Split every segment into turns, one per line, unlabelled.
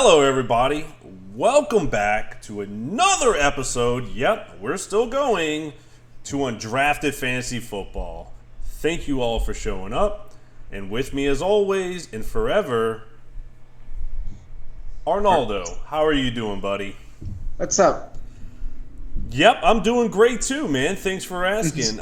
Hello, everybody. Welcome back to another episode. Yep, we're still going to Undrafted Fantasy Football. Thank you all for showing up. And with me, as always and forever, Arnaldo. How are you doing, buddy?
What's up?
Yep, I'm doing great too, man. Thanks for asking.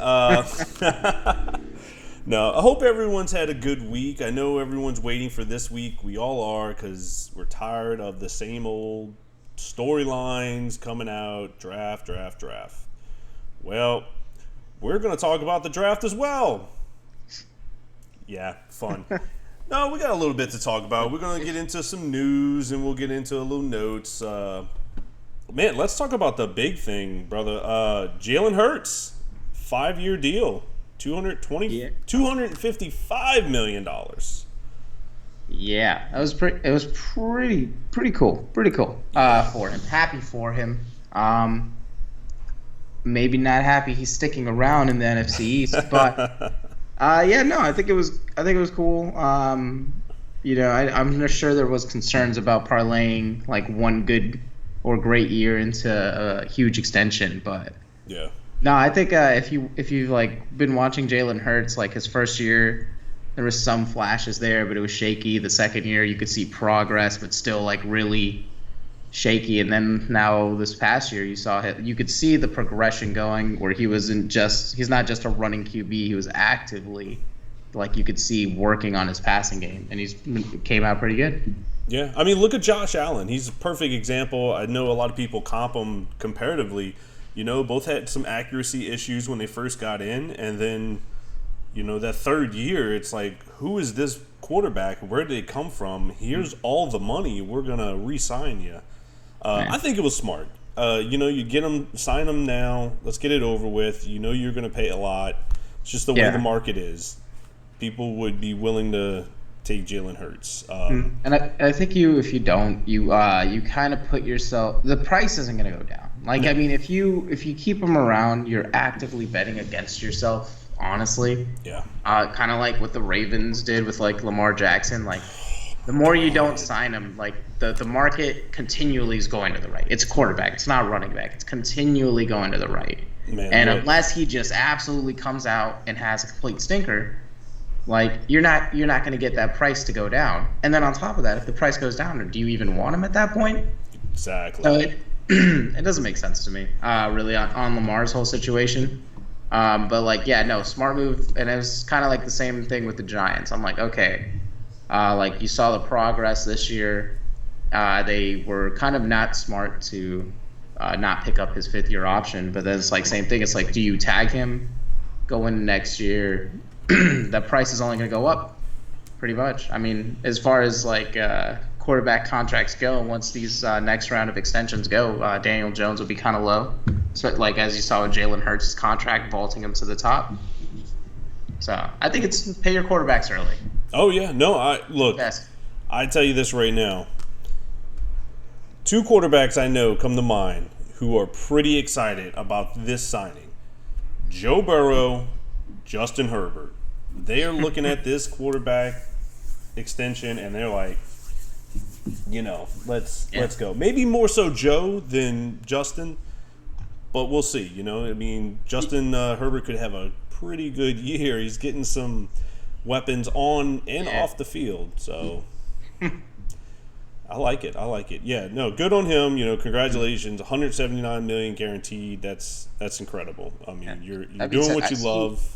No, I hope everyone's had a good week. I know everyone's waiting for this week. We all are, because we're tired of the same old storylines coming out. Draft. Well, we're going to talk about the draft as well. Yeah, fun. No, we got a little bit to talk about. We're going to get into some news, and we'll get into a little notes. Man, let's talk about the big thing, brother. Jalen Hurts, 5-year deal. $255 million.
Yeah, it was pretty cool. Pretty cool for him. Happy for him. Maybe not happy he's sticking around in the NFC East, but yeah, no, I think it was cool. I'm not sure there was concerns about parlaying like one good or great year into a huge extension, but
yeah.
No, I think if you've like been watching Jalen Hurts, like his first year, there was some flashes there, but it was shaky. The second year, you could see progress, but still like really shaky. And then now this past year, you could see the progression going, where he's not just a running QB. He was actively, like you could see, working on his passing game, and he's came out pretty good.
Yeah, I mean, look at Josh Allen. He's a perfect example. I know a lot of people comp him comparatively. You know, both had some accuracy issues when they first got in, and then, that third year, it's like, who is this quarterback? Where did they come from? Here's all the money. We're going to re-sign you. I think it was smart. You get them, sign them now. Let's get it over with. You're going to pay a lot. It's just the way the market is. People would be willing to take Jalen Hurts.
And I think if you don't, you kind of put yourself – the price isn't going to go down. Like, I mean, if you keep them around, you're actively betting against yourself, honestly.
Yeah.
Kind of like what the Ravens did with, like, Lamar Jackson. Like, the more you don't sign him, like, the market continually is going to the right. It's quarterback. It's not running back. It's continually going to the right.
Man,
and unless he just absolutely comes out and has a complete stinker, like, you're not going to get that price to go down. And then on top of that, if the price goes down, do you even want him at that point?
Exactly.
So it doesn't make sense to me, really, on Lamar's whole situation. But, like, yeah, no, smart move. And it was kind of like the same thing with the Giants. I'm like, okay, like, you saw the progress this year. They were kind of not smart to not pick up his fifth-year option. But then it's like same thing. It's like, do you tag him going next year? That price is only going to go up, pretty much. I mean, as far as, like, quarterback contracts go, once these next round of extensions go, Daniel Jones will be kind of low. So, like, as you saw with Jalen Hurts' contract, vaulting him to the top. So I think it's pay your quarterbacks early.
Oh, yeah. No, I tell you this right now. 2 quarterbacks I know come to mind who are pretty excited about this signing. Joe Burrow, Justin Herbert. They are looking at this quarterback extension, and they're like, let's go. Maybe more so Joe than Justin, but we'll see. I mean, Justin Herbert could have a pretty good year. He's getting some weapons on and off the field, so I like it. Yeah, no, good on him. Congratulations, $179 million guaranteed. That's incredible. I mean, you're doing what you love.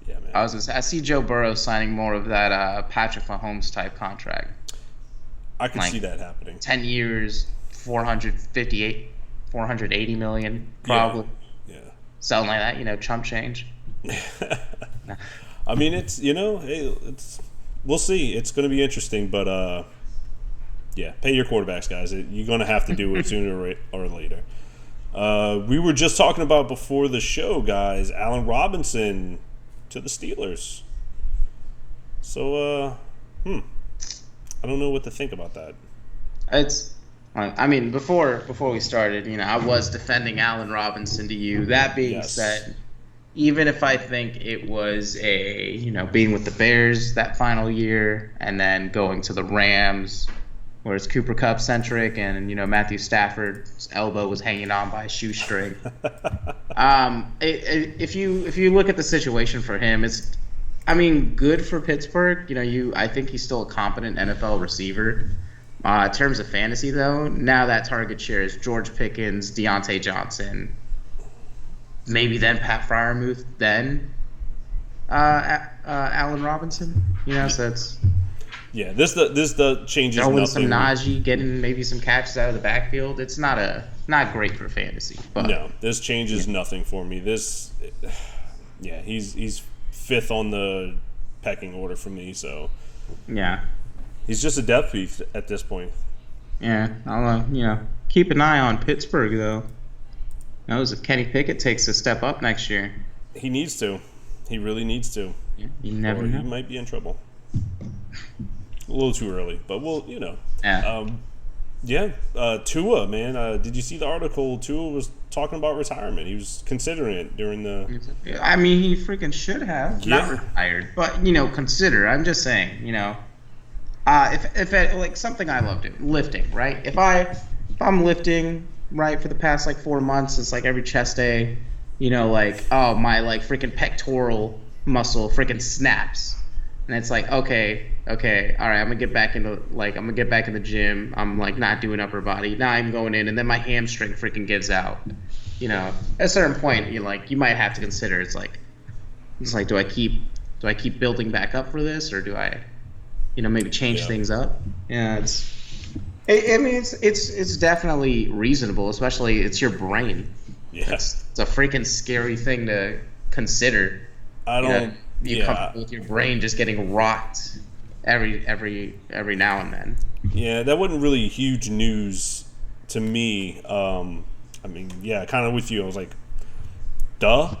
Yeah, man.
I see Joe Burrow signing more of that Patrick Mahomes type contract.
I can see that happening.
10 years, 480 million, probably.
Yeah.
Something like that, chump change.
I mean, it's, we'll see. It's going to be interesting, but yeah, pay your quarterbacks, guys. You're going to have to do it sooner or later. We were just talking about before the show, guys, Allen Robinson to the Steelers. So, I don't know what to think about that.
I mean, before we started, I was defending Allen Robinson to you. That being said, even if I think it was being with the Bears that final year and then going to the Rams, where it's Cooper Kupp centric, and Matthew Stafford's elbow was hanging on by a shoestring. If you look at the situation for him, it's, I mean, good for Pittsburgh. I think he's still a competent NFL receiver. In terms of fantasy, though, now that target share is George Pickens, Deontay Johnson, maybe then Pat Freiermuth, then Allen Robinson. So it's
this changes
throwing
nothing.
some Najee, getting maybe some catches out of the backfield. It's not great for fantasy. But
no, this changes nothing for me. He's fifth on the pecking order for me. So
yeah.
He's just a depth piece at this point.
Yeah, I'll keep an eye on Pittsburgh though. Knows if Kenny Pickett takes a step up next year.
He needs to. He really needs to.
Yeah, you never know.
He might be in trouble. A little too early, but we'll.
Yeah.
Tua, man. Did you see the article? Tua was talking about retirement. He was considering it during the.
I mean, he freaking should have not retired, but consider. I'm just saying, if it, like something I love doing, lifting, right? If I'm lifting, right, for the past like 4 months, it's like every chest day, my like freaking pectoral muscle freaking snaps, and it's like okay, all right, I'm gonna get back in the gym. I'm like not doing upper body. Now I'm going in, and then my hamstring freaking gives out. At a certain point, you might have to consider. It's like do I keep building back up for this, or do I maybe change things up? Yeah, it's definitely reasonable, especially it's your brain.
Yeah.
It's a freaking scary thing to consider. You're comfortable with your brain just getting rocked every now and then.
Yeah, that wasn't really huge news to me. Kind of with you. I was like, duh.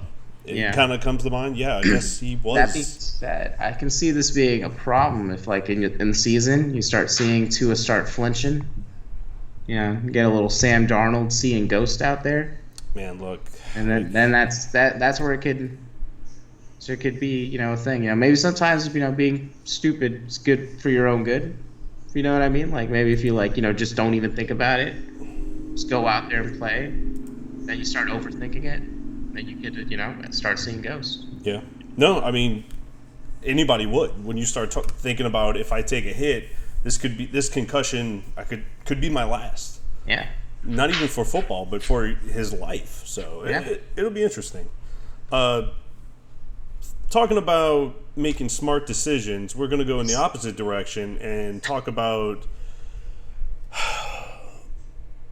It kind of comes to mind. Yeah, I guess he was.
That being said, I can see this being a problem if, like, in the season, you start seeing Tua start flinching. Get a little Sam Darnold seeing ghost out there.
Man, look.
And then that's where it could. So it could be, a thing. Maybe sometimes, being stupid is good for your own good. You know what I mean? Like, maybe if you, just don't even think about it. Just go out there and play. Then you start overthinking it. Then you get to, start seeing ghosts.
Yeah. No, I mean, anybody would. When you start thinking about, if I take a hit, this concussion could be my last.
Yeah.
Not even for football, but for his life. So it'll be interesting. Talking about making smart decisions, we're going to go in the opposite direction and talk about.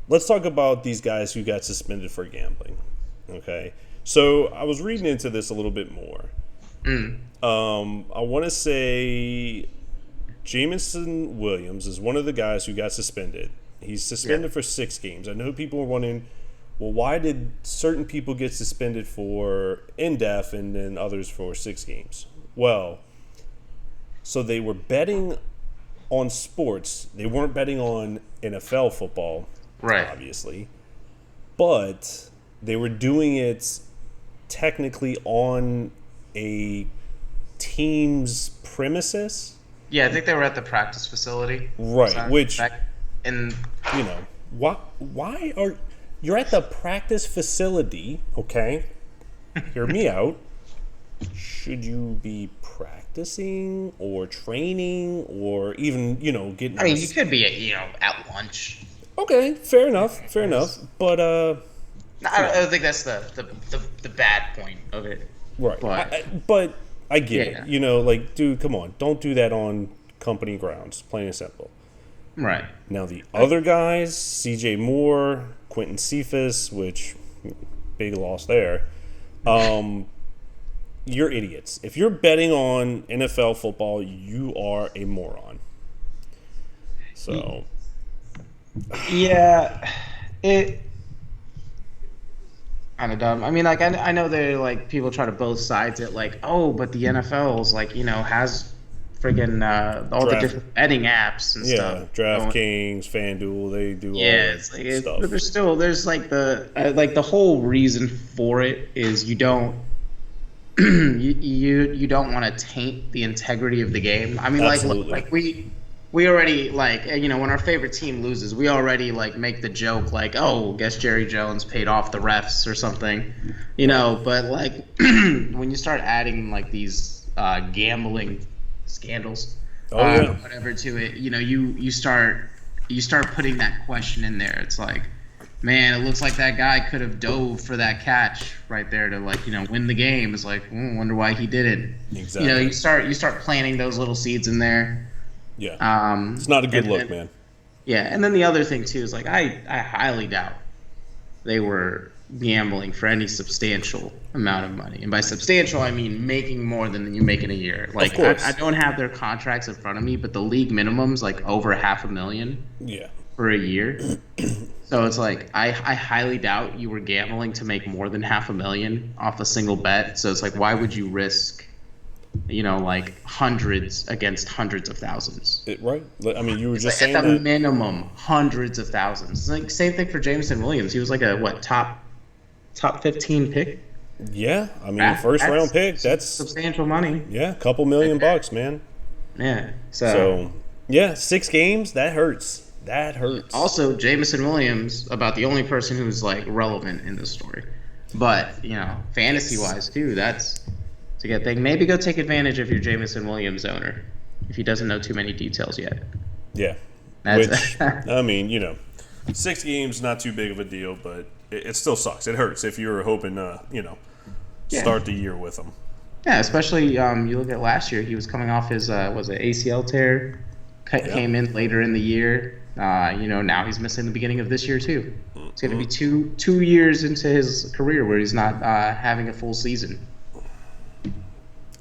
Let's talk about these guys who got suspended for gambling. Okay, so I was reading into this a little bit more. I want to say Jameson Williams is one of the guys who got suspended. He's suspended for 6 games. I know people are wondering, well, why did certain people get suspended for in-def and then others for 6 games? Well, so they were betting on sports. They weren't betting on NFL football, obviously. But they were doing it technically on a team's premises.
Yeah, I think they were at the practice facility.
Right, which,
and
why are... You're at the practice facility, okay? Hear me out. Should you be practicing or training or even, getting...
I mean, you could be, at lunch.
Okay, fair enough. But,
I don't think that's the bad point of it.
Right. But I get it. Dude, come on. Don't do that on company grounds, plain and simple.
Right.
Now, the other guys, CJ Moore, Quentin Cephas, which, big loss there, you're idiots. If you're betting on NFL football, you are a moron. So.
Yeah. It. Kind of dumb. I mean, I know they're, people try to both sides it, but the NFL's, has friggin' all the different betting apps and stuff.
Yeah, DraftKings, FanDuel, they do all stuff.
But there's the whole reason for it is you don't you don't want to taint the integrity of the game. I mean,
Absolutely.
we already like when our favorite team loses, we already like make the joke like, oh, guess Jerry Jones paid off the refs or something, But like when you start adding like these gambling scandals
Oh
or
yeah.
whatever to it, you start putting that question in there. It's like, man, it looks like that guy could have dove for that catch right there to like win the game. It's like, wonder why he didn't.
Exactly.
You start planting those little seeds in there.
Yeah. It's not a good look, man.
Yeah, and then the other thing too is like I highly doubt they were gambling for any substantial amount of money, and by substantial I mean making more than you make in a year. Like I don't have their contracts in front of me, but the league minimum's like over $500,000.
Yeah.
For a year. So it's like I highly doubt you were gambling to make more than $500,000 off a single bet. So it's like, why would you risk like hundreds against hundreds of thousands?
Right. I mean, you were
It's
just
like
saying
at the
that.
minimum hundreds of thousands. It's like same thing for Jameson Williams. He was like a top 15 pick.
Yeah, I mean, first round pick. That's
substantial money.
Yeah, a couple $1,000,000, man.
Yeah.
So yeah, 6 games. That hurts. That hurts.
Also, Jameson Williams, about the only person who's like relevant in this story. But fantasy wise too, that's a good thing. Maybe go take advantage of your Jameson Williams owner if he doesn't know too many details yet.
Yeah. Which, I mean, 6 games, not too big of a deal, but it still sucks. It hurts if you're hoping to, start the year with him.
Yeah, especially you look at last year. He was coming off his ACL tear, came in later in the year. Now he's missing the beginning of this year too. It's going to be two years into his career where he's not having a full season.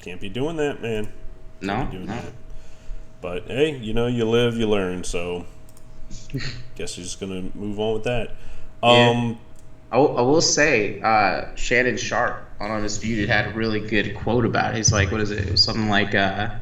Can't be doing that, man.
No.
That. But hey, you live, you learn. So, guess you're just gonna move on with that.
Yeah. I will say, Shannon Sharp on Undisputed had a really good quote about it. He's like, what is it? It was something like a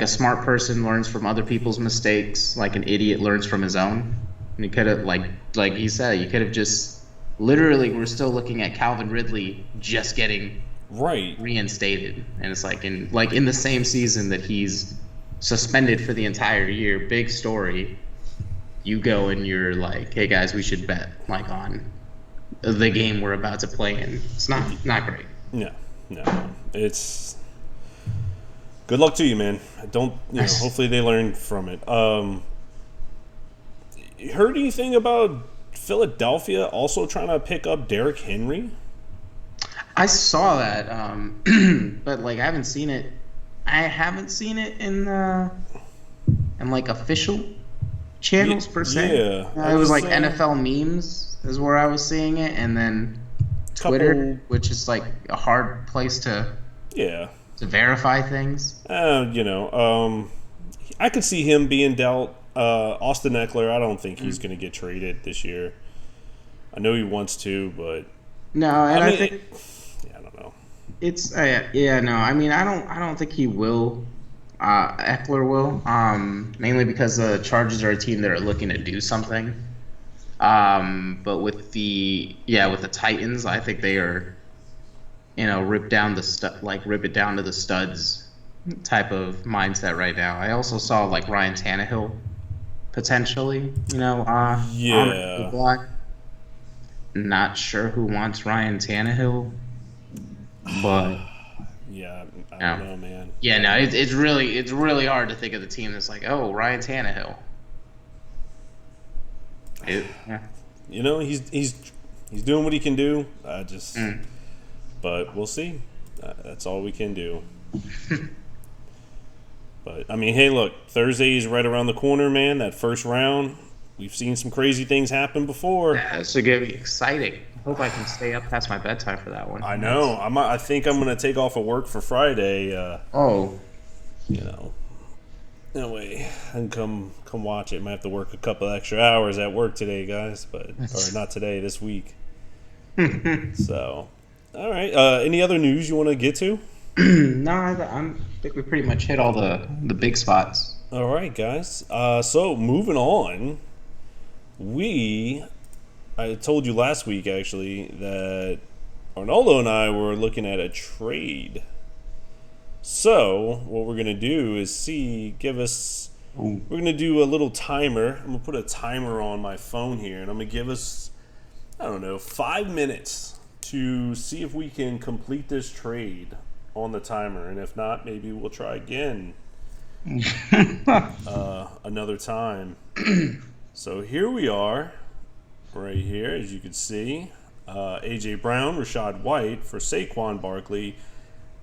smart person learns from other people's mistakes, like an idiot learns from his own. And he could have, like he said, you could have just literally, we're still looking at Calvin Ridley just getting reinstated, and it's like in the same season that he's suspended for the entire year. Big story. You go and you're like, hey guys, we should bet like on the game we're about to play in. It's not great.
No. It's good luck to you, man. Hopefully they learn from it. Heard anything about Philadelphia also trying to pick up Derrick Henry?
I saw that, but like I haven't seen it. I haven't seen it in like official channels per se.
Yeah,
it was like NFL memes is where I was seeing it, and then Twitter, which is like a hard place to verify things.
I could see him being dealt. Austin Eckler, I don't think he's going to get traded this year. I know he wants to, but
no, and I think
I don't know.
It's no. I mean, I don't think he will. Eckler will, mainly because the Chargers are a team that are looking to do something. But with the Titans, I think they are, rip it down to the studs type of mindset right now. I also saw like Ryan Tannehill potentially, on the block. Not sure who wants Ryan Tannehill, but
yeah, I don't know, man.
Yeah, no, it's really hard to think of the team that's like, oh, Ryan Tannehill.
He's doing what he can do. But we'll see. That's all we can do. But I mean, hey, look, Thursday is right around the corner, man. That first round, we've seen some crazy things happen before.
Yeah, it's gonna be exciting. I hope I can stay up past my bedtime for that one.
I know. I think I'm gonna take off of work for Friday. That way I can come watch it. Might have to work a couple extra hours at work today, guys, or not today, this week. So, all right. Any other news you want to get to?
No, I think we pretty much hit all the big spots.
All right, guys. So moving on, I told you last week actually that Arnaldo and I were looking at a trade. So what we're gonna do is give us
Ooh.
We're going to do a little timer. I'm going to put a timer on my phone here, and I'm going to give us, 5 minutes to see if we can complete this trade on the timer. And if not, maybe we'll try again another time. So here we are, right here, as you can see. A.J. Brown, Rachaad White for Saquon Barkley,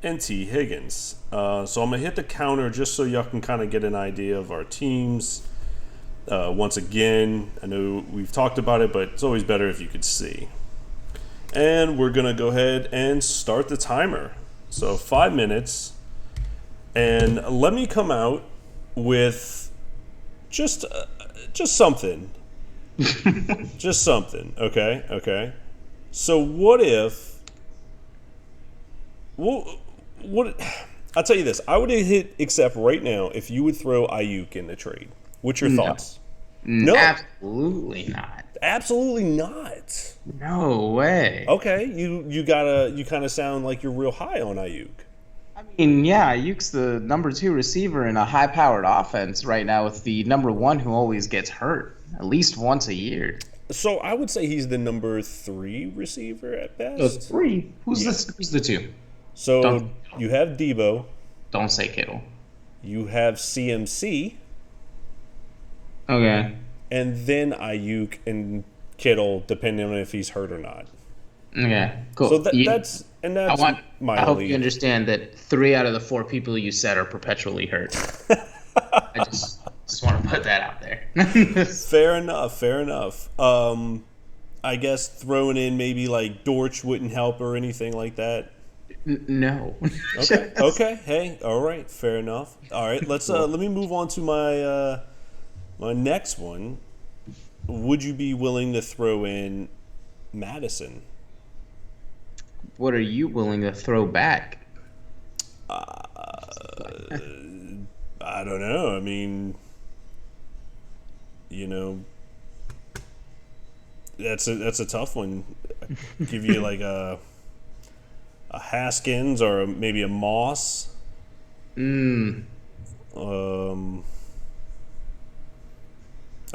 and T. Higgins. So I'm going to hit the counter just so y'all can kind of get an idea of our teams. Once again, I know we've talked about it, but it's always better if you could see. And we're going to go ahead and start the timer. So 5 minutes. And let me come out with just something. Just something, okay? So what if... What I'll tell you this. I would hit accept right now if you would throw Ayuk in the trade. What's your thoughts?
No. Absolutely not.
Absolutely not.
No way.
Okay, you kind of sound like you're real high on Ayuk.
I mean, yeah, Ayuk's the number 2 receiver in a high-powered offense right now with the number 1 who always gets hurt at least once a year.
So I would say he's the number 3 receiver at best.
3? Who's the 2?
So you have Debo.
Don't say Kittle.
You have CMC.
Okay.
And then Ayuk and Kittle, depending on if he's hurt or not.
Okay, cool.
So that's my
I hope you understand that 3 out of the 4 people you said are perpetually hurt. I just want to put that out there.
Fair enough. I guess throwing in maybe like Dortch wouldn't help or anything like that.
No.
Okay. Hey, all right. Fair enough. All right. Let me move on to my next one. Would you be willing to throw in Madison?
What are you willing to throw back?
I don't know. I mean, that's a tough one. Give you like a Haskins or maybe a Moss. I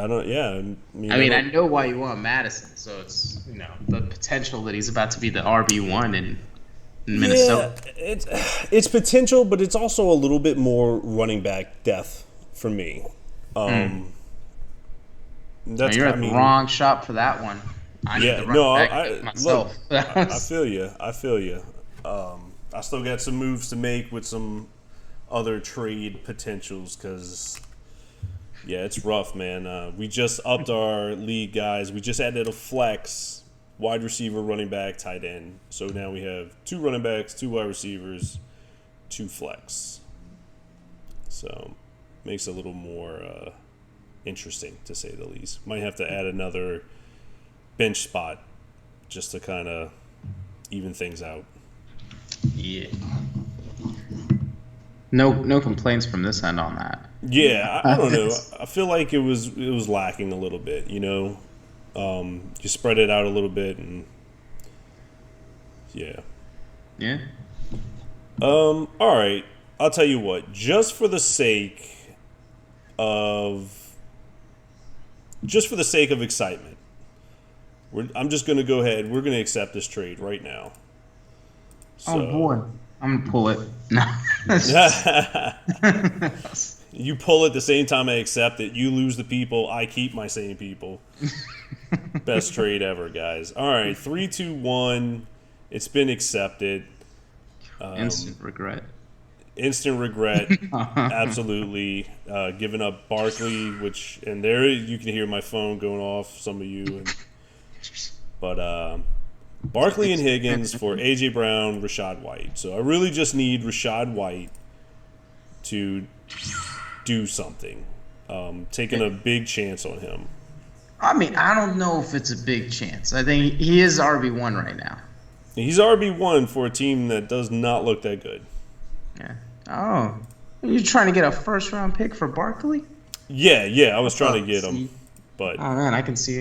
don't. Yeah.
I know why you want Madison. So it's the potential that he's about to be the RB1 in Minnesota.
Yeah, it's potential, but it's also a little bit more running back depth for me.
You're at the wrong shop for that one. I myself.
Look, I feel you. I still got some moves to make with some other trade potentials because, yeah, it's rough, man. We just upped our league, guys. We just added a flex, wide receiver, running back, tight end. So now we have 2 running backs, 2 wide receivers, 2 flex. So makes it a little more interesting, to say the least. Might have to add another bench spot just to kind of even things out.
Yeah. No complaints from this end on that.
Yeah, I don't know. I feel like it was lacking a little bit, You spread it out a little bit and yeah.
Yeah.
All right. I'll tell you what, just for the sake of excitement, I'm just going to go ahead. We're going to accept this trade right now. So,
oh, boy. I'm going to pull it. No.
You pull it the same time I accept it. You lose the people. I keep my same people. Best trade ever, guys. All right. 3, 2, 1. It's been accepted.
Instant regret.
Absolutely. Giving up Barkley, and there you can hear my phone going off, some of you. But Barkley and Higgins for A.J. Brown, Rachaad White. So I really just need Rachaad White to do something. Taking a big chance on him.
I mean, I don't know if it's a big chance. I think he is RB1 right now.
He's RB1 for a team that does not look that good.
Yeah. Oh. Are you trying to get a first-round pick for Barkley?
Yeah. I was trying to get him. But
oh, man, I can see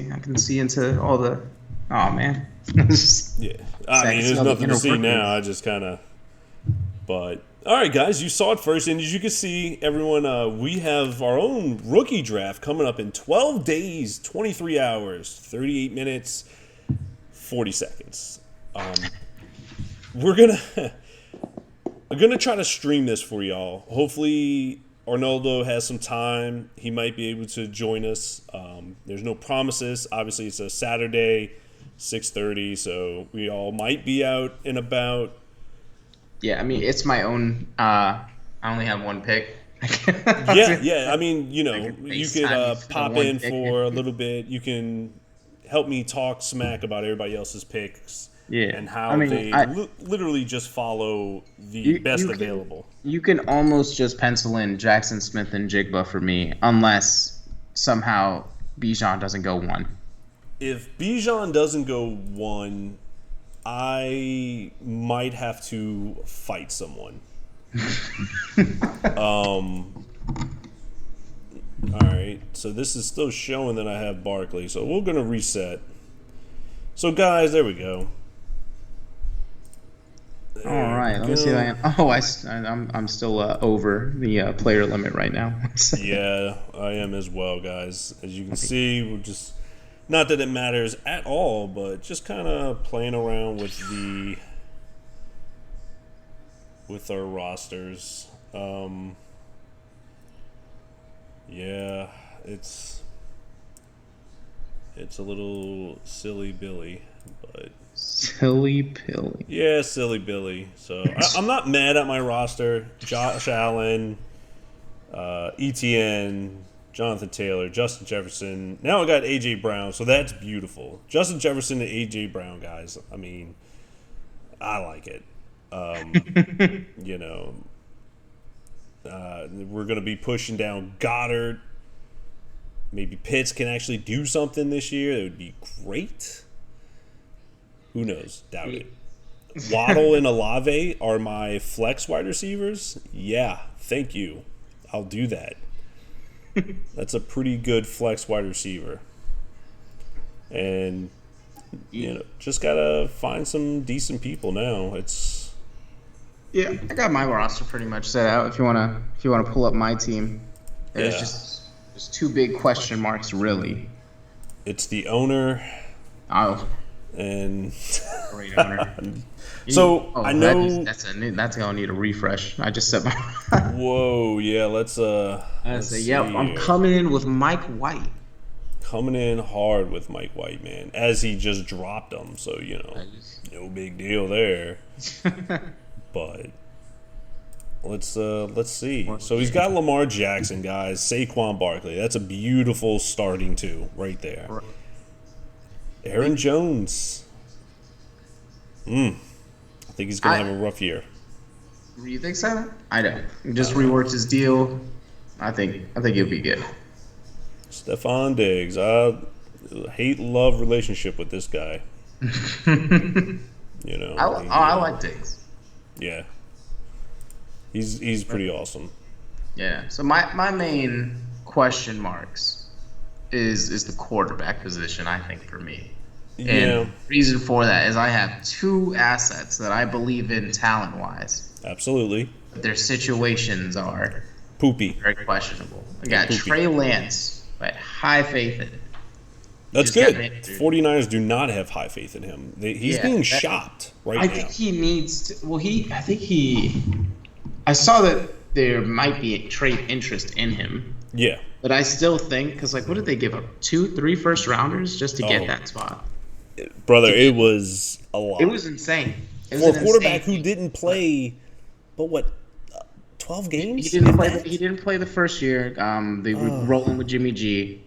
into all the... Oh, man.
Yeah. I mean, there's nothing to see now. I just kind of But all right, guys, you saw it first, and as you can see, everyone, we have our own rookie draft coming up in 12 days, 23 hours, 38 minutes, 40 seconds. We're gonna try to stream this for y'all. Hopefully, Arnoldo has some time. He might be able to join us. There's no promises. Obviously, it's a Saturday, 6:30, so we all might be out and about.
Yeah, I mean, it's my own. I only have one pick.
Yeah. I mean, you could pop in for a little bit. You can help me talk smack about everybody else's picks.
Yeah,
and how they literally just follow the best available.
You can almost just pencil in Jackson Smith and Jigba for me, unless somehow Bijan doesn't go 1.
If Bijan doesn't go 1, I might have to fight someone. All right, so this is still showing that I have Barkley, so we're gonna reset. So guys, there we go.
All right, let me see if I am. I'm still over the player limit right now.
Yeah, I am as well, guys. As you can see, we're just not that it matters at all, but just kind of playing around with our rosters. Yeah, it's a little silly Billy, but.
Silly Billy.
Yeah, silly Billy. So I'm not mad at my roster. Josh Allen, ETN, Jonathan Taylor, Justin Jefferson. Now I got A.J. Brown, so that's beautiful. Justin Jefferson and A.J. Brown, guys. I mean, I like it. We're going to be pushing down Goddard. Maybe Pitts can actually do something this year. That would be great. Who knows? Doubt it. Waddle and Olave are my flex wide receivers. Yeah, thank you. I'll do that. That's a pretty good flex wide receiver. And just gotta find some decent people now.
I got my roster pretty much set out. If you wanna pull up my team, there's just 2 big question marks really.
It's the owner. And
great owner.
I know
that's gonna need a refresh. I just said my.
Whoa, yeah. Let's
see. I'm coming in with Mike White.
Coming in hard with Mike White, man. As he just dropped him, so no big deal there. But let's see. So he's got Lamar Jackson, guys. Saquon Barkley. That's a beautiful starting 2 right there. Right. Aaron Jones. I think he's going to have a rough year.
You think so? I don't. He just reworked his deal. I think he'll be good.
Stephon Diggs. I hate-love relationship with this guy.
I like Diggs.
Yeah. He's pretty awesome.
Yeah. So my main question marks is the quarterback position, I think, for me.
Yeah.
And the reason for that is I have 2 assets that I believe in talent-wise.
Absolutely.
But their situations are
poopy.
Very questionable. I got Trey Lance, but high faith in it.
That's good. 49ers do not have high faith in him. He's being shopped right now.
I think he needs to. Well, I saw that there might be a trade interest in him.
Yeah.
But I still think, because, what did they give up? 2-3 first rounders just to get that spot?
Brother, it was a lot.
It was insane.
For a quarterback who didn't play, 12 games?
He didn't play the first year. They were rolling with Jimmy G.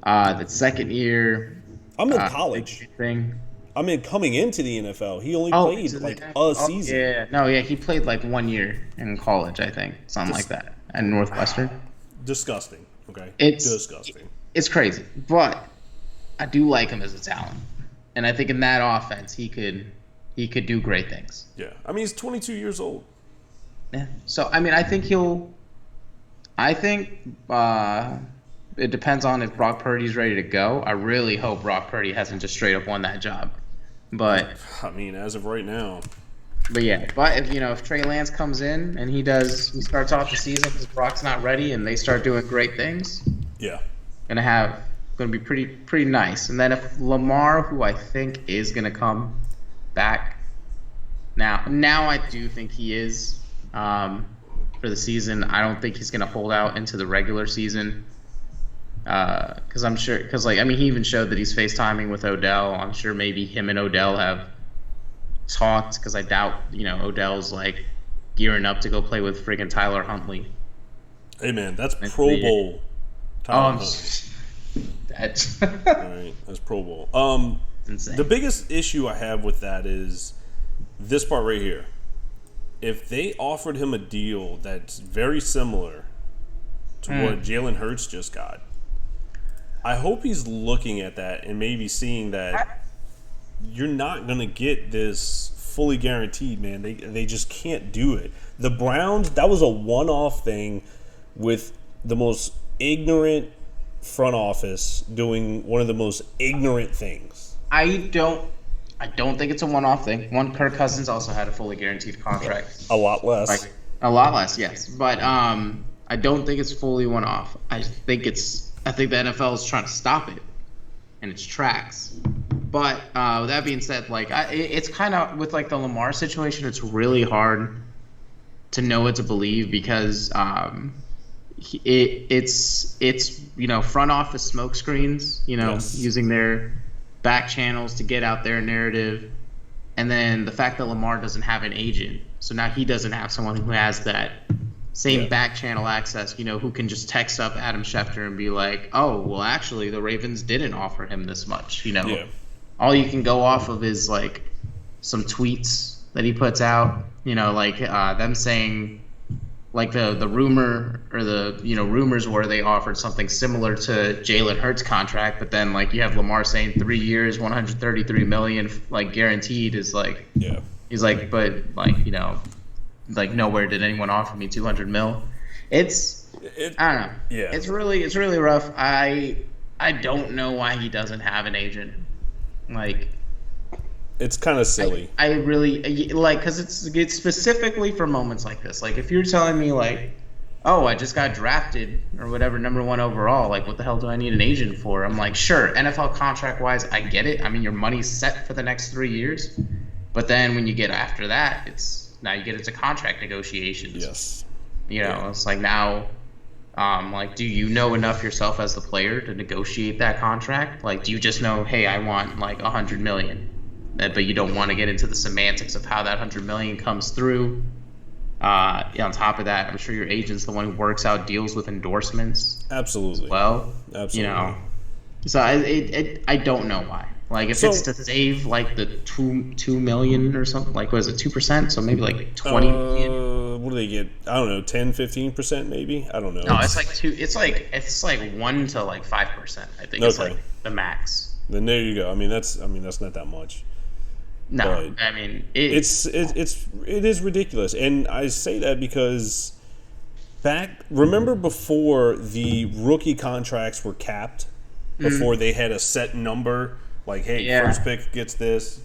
The second year,
I'm in college. Coming into the NFL. He only played a season.
He played 1 year in college, I think, something like that, at Northwestern.
Disgusting. Okay,
it's
disgusting.
It's crazy, but I do like him as a talent, and I think in that offense he could do great things.
Yeah, I mean he's 22 years old.
Yeah. So I mean I think it depends on if Brock Purdy's ready to go. I really hope Brock Purdy hasn't just straight up won that job. But
I mean, as of right now,
But yeah, but if Trey Lance comes in and he starts off the season because Brock's not ready and they start doing great things,
Yeah.
gonna be pretty nice. And then if Lamar, who I think is gonna come back, now I do think he is for the season. I don't think he's gonna hold out into the regular season because I'm sure he even showed that he's FaceTiming with Odell. I'm sure maybe him and Odell have talked because I doubt Odell's like gearing up to go play with friggin' Tyler Huntley.
Hey man, that's Pro Bowl. Tyler Huntley.
That's
All right, that's Pro Bowl.
insane.
The biggest issue I have with that is this part right here. If they offered him a deal that's very similar to what Jalen Hurts just got, I hope he's looking at that and maybe seeing that you're not going to get this fully guaranteed, man. They just can't do it. The Browns, that was a one-off thing with the most ignorant front office doing one of the most ignorant things.
I don't think it's a one-off thing. Kirk Cousins also had a fully guaranteed contract.
A lot less.
Like a lot less, yes. But I don't think it's fully one-off. I think the NFL is trying to stop it in its tracks. But with that being said, it's kind of with the Lamar situation, it's really hard to know what to believe because it's front office smoke screens,
Yes.
using their back channels to get out their narrative, and then the fact that Lamar doesn't have an agent, so now he doesn't have someone who has that same back channel access, who can just text up Adam Schefter and be like, oh, well, actually, the Ravens didn't offer him this much,
Yeah.
All you can go off of is some tweets that he puts out, them saying the rumor or the rumors were they offered something similar to Jalen Hurts' contract, but then you have Lamar saying 3 years, $133 million guaranteed is he's but nowhere did anyone offer me $200 million. I don't know.
Yeah.
It's really rough. I don't know why he doesn't have an agent.
It's kind of silly.
I really because it's specifically for moments like this. If you're telling me oh, I just got drafted or whatever, number 1 overall, what the hell do I need an agent for? I'm sure, NFL contract wise, I get it. I mean, your money's set for the next 3 years, but then when you get after that, now you get into contract negotiations.
Yes.
It's now. Do you know enough yourself as the player to negotiate that contract? Do you just know, hey, I want $100 million, but you don't want to get into the semantics of how that $100 million comes through? On top of that, I'm sure your agent's the one who works out deals with endorsements.
Absolutely.
As well,
absolutely.
So I don't know why. If it's to save the two million or something, what is it, 2%? So maybe 20 million.
What do they get? I don't know, 10-15% maybe. I don't know.
No, it's 2. It's 1 to 5%. I think it's the max.
Then there you go. I mean that's not that much.
No,
but
I mean
it is ridiculous, and I say that because remember before the rookie contracts were capped, before they had a set number. First pick gets this.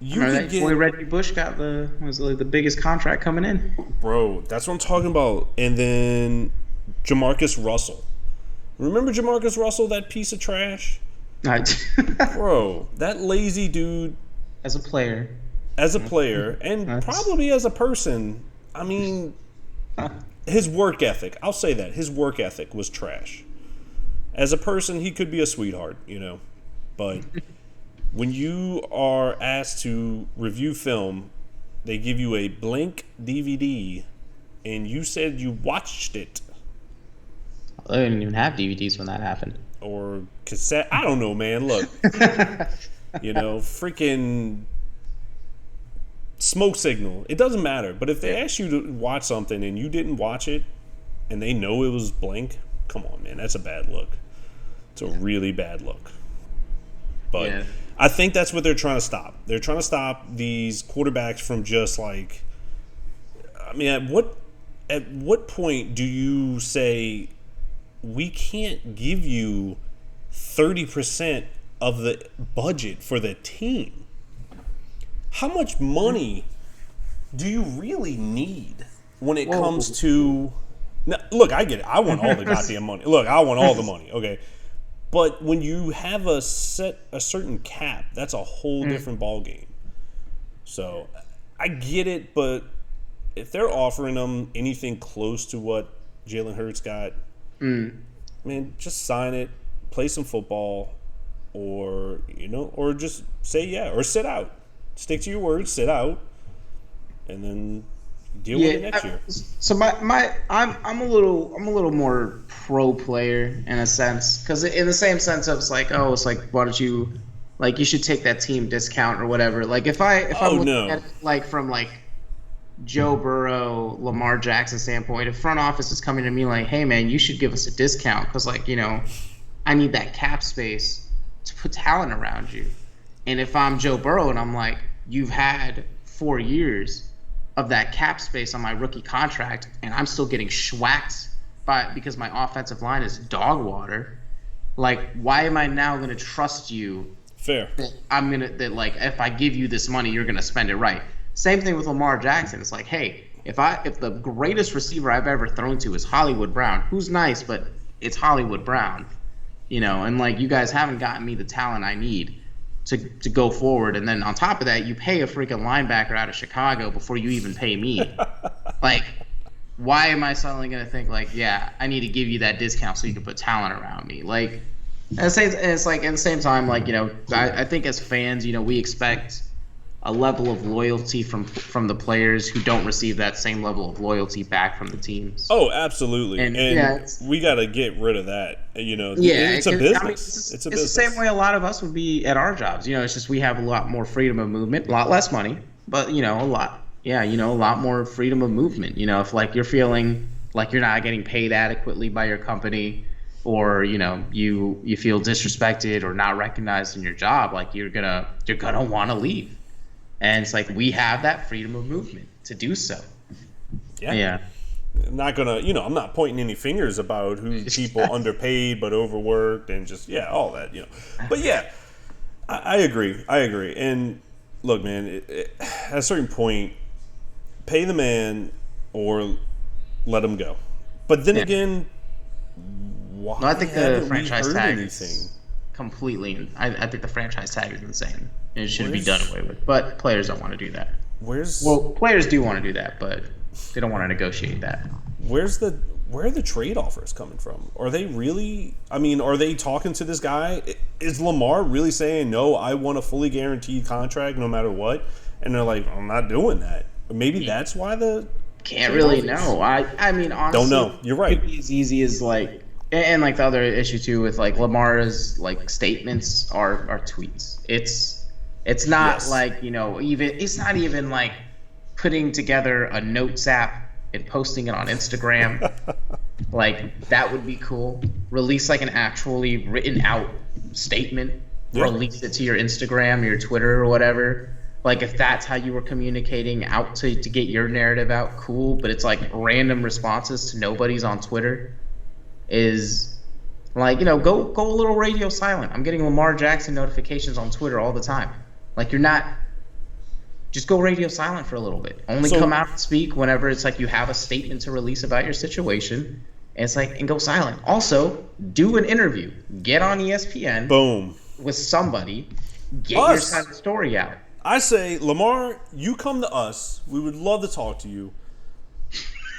Boy, Reggie Bush got the biggest contract coming in.
Bro, that's what I'm talking about. And then Jamarcus Russell. Remember Jamarcus Russell, that piece of trash? Bro, that lazy dude.
As a player,
and probably as a person, I mean, his work ethic. I'll say that his work ethic was trash. As a person, he could be a sweetheart, but when you are asked to review film, they give you a blank DVD, and you said you watched it.
They didn't even have DVDs when that happened.
Or cassette. I don't know, man. Look. Freaking smoke signal. It doesn't matter. But if they ask you to watch something and you didn't watch it and they know it was blank, come on, man. That's a bad look. It's a really bad look. But I think that's what they're trying to stop. They're trying to stop these quarterbacks from just at what point do you say we can't give you 30% of the budget for the team? How much money do you really need when it comes to? Now, look, I get it. I want all the goddamn money. Look, I want all the money. Okay, but when you have a certain cap, that's a whole different ball game. So I get it, but if they're offering them anything close to what Jalen Hurts got, man, just sign it, play some football, or just say yeah, or sit out. Stick to your words, sit out, and then deal with it next year.
So I'm a little more pro player in a sense, because in the same sense of it's like why don't you you should take that team discount or whatever. Like if I'm looking at it from Joe Burrow, Lamar Jackson standpoint, if front office is coming to me like, hey man, you should give us a discount because I need that cap space to put talent around you. And if I'm Joe Burrow and I'm like, you've had 4 years of that cap space on my rookie contract and I'm still getting schwacked because my offensive line is dog water, why am I now going to trust you?
Fair.
That if I give you this money, you're going to spend it right. Same thing with Lamar Jackson. It's like, hey, if the greatest receiver I've ever thrown to is Hollywood Brown, who's nice, but it's Hollywood Brown, and you guys haven't gotten me the talent I need to go forward. And then on top of that, you pay a freaking linebacker out of Chicago before you even pay me. Why am I suddenly going to think yeah, I need to give you that discount so you can put talent around me? It's at the same time, I think as fans, we expect a level of loyalty from the players who don't receive that same level of loyalty back from the teams.
Oh, absolutely. And we got to get rid of that. It's a business. It's the same way
a lot of us would be at our jobs. It's just we have a lot more freedom of movement, a lot less money, but a lot. Yeah, a lot more freedom of movement. If you're feeling like you're not getting paid adequately by your company, or you feel disrespected or not recognized in your job, you're gonna want to leave. And it's we have that freedom of movement to do so. Yeah.
I'm not gonna, I'm not pointing any fingers about who people underpaid but overworked and just all that, But yeah, I agree. And look, man, at a certain point, pay the man or let him go. But then again, why?
No, I think the franchise tag is completely. I think the franchise tag is insane. It should be done away with. But players don't want to do that. Players do want to do that, but they don't want to negotiate that.
Where are the trade offers coming from? Are they really? I mean, are they talking to this guy? Is Lamar really saying no? I want a fully guaranteed contract no matter what, and they're like, I'm not doing that. Maybe that's why the
can't really know. I mean, honestly,
don't know. You're right.
It could be as easy as and the other issue too with Lamar's statements are tweets. It's not even it's not even putting together a notes app and posting it on Instagram. That would be cool. Release an actually written out statement. Yeah. Release it to your Instagram, your Twitter, or whatever. If that's how you were communicating out to get your narrative out, cool. But it's random responses to nobody's on Twitter is go a little radio silent. I'm getting Lamar Jackson notifications on Twitter all the time. You're not. Just go radio silent for a little bit. Only come out and speak whenever it's you have a statement to release about your situation. And it's and go silent. Also, do an interview. Get on ESPN.
Boom.
With somebody. Get your side of the story out.
I say, Lamar, you come to us. We would love to talk to you.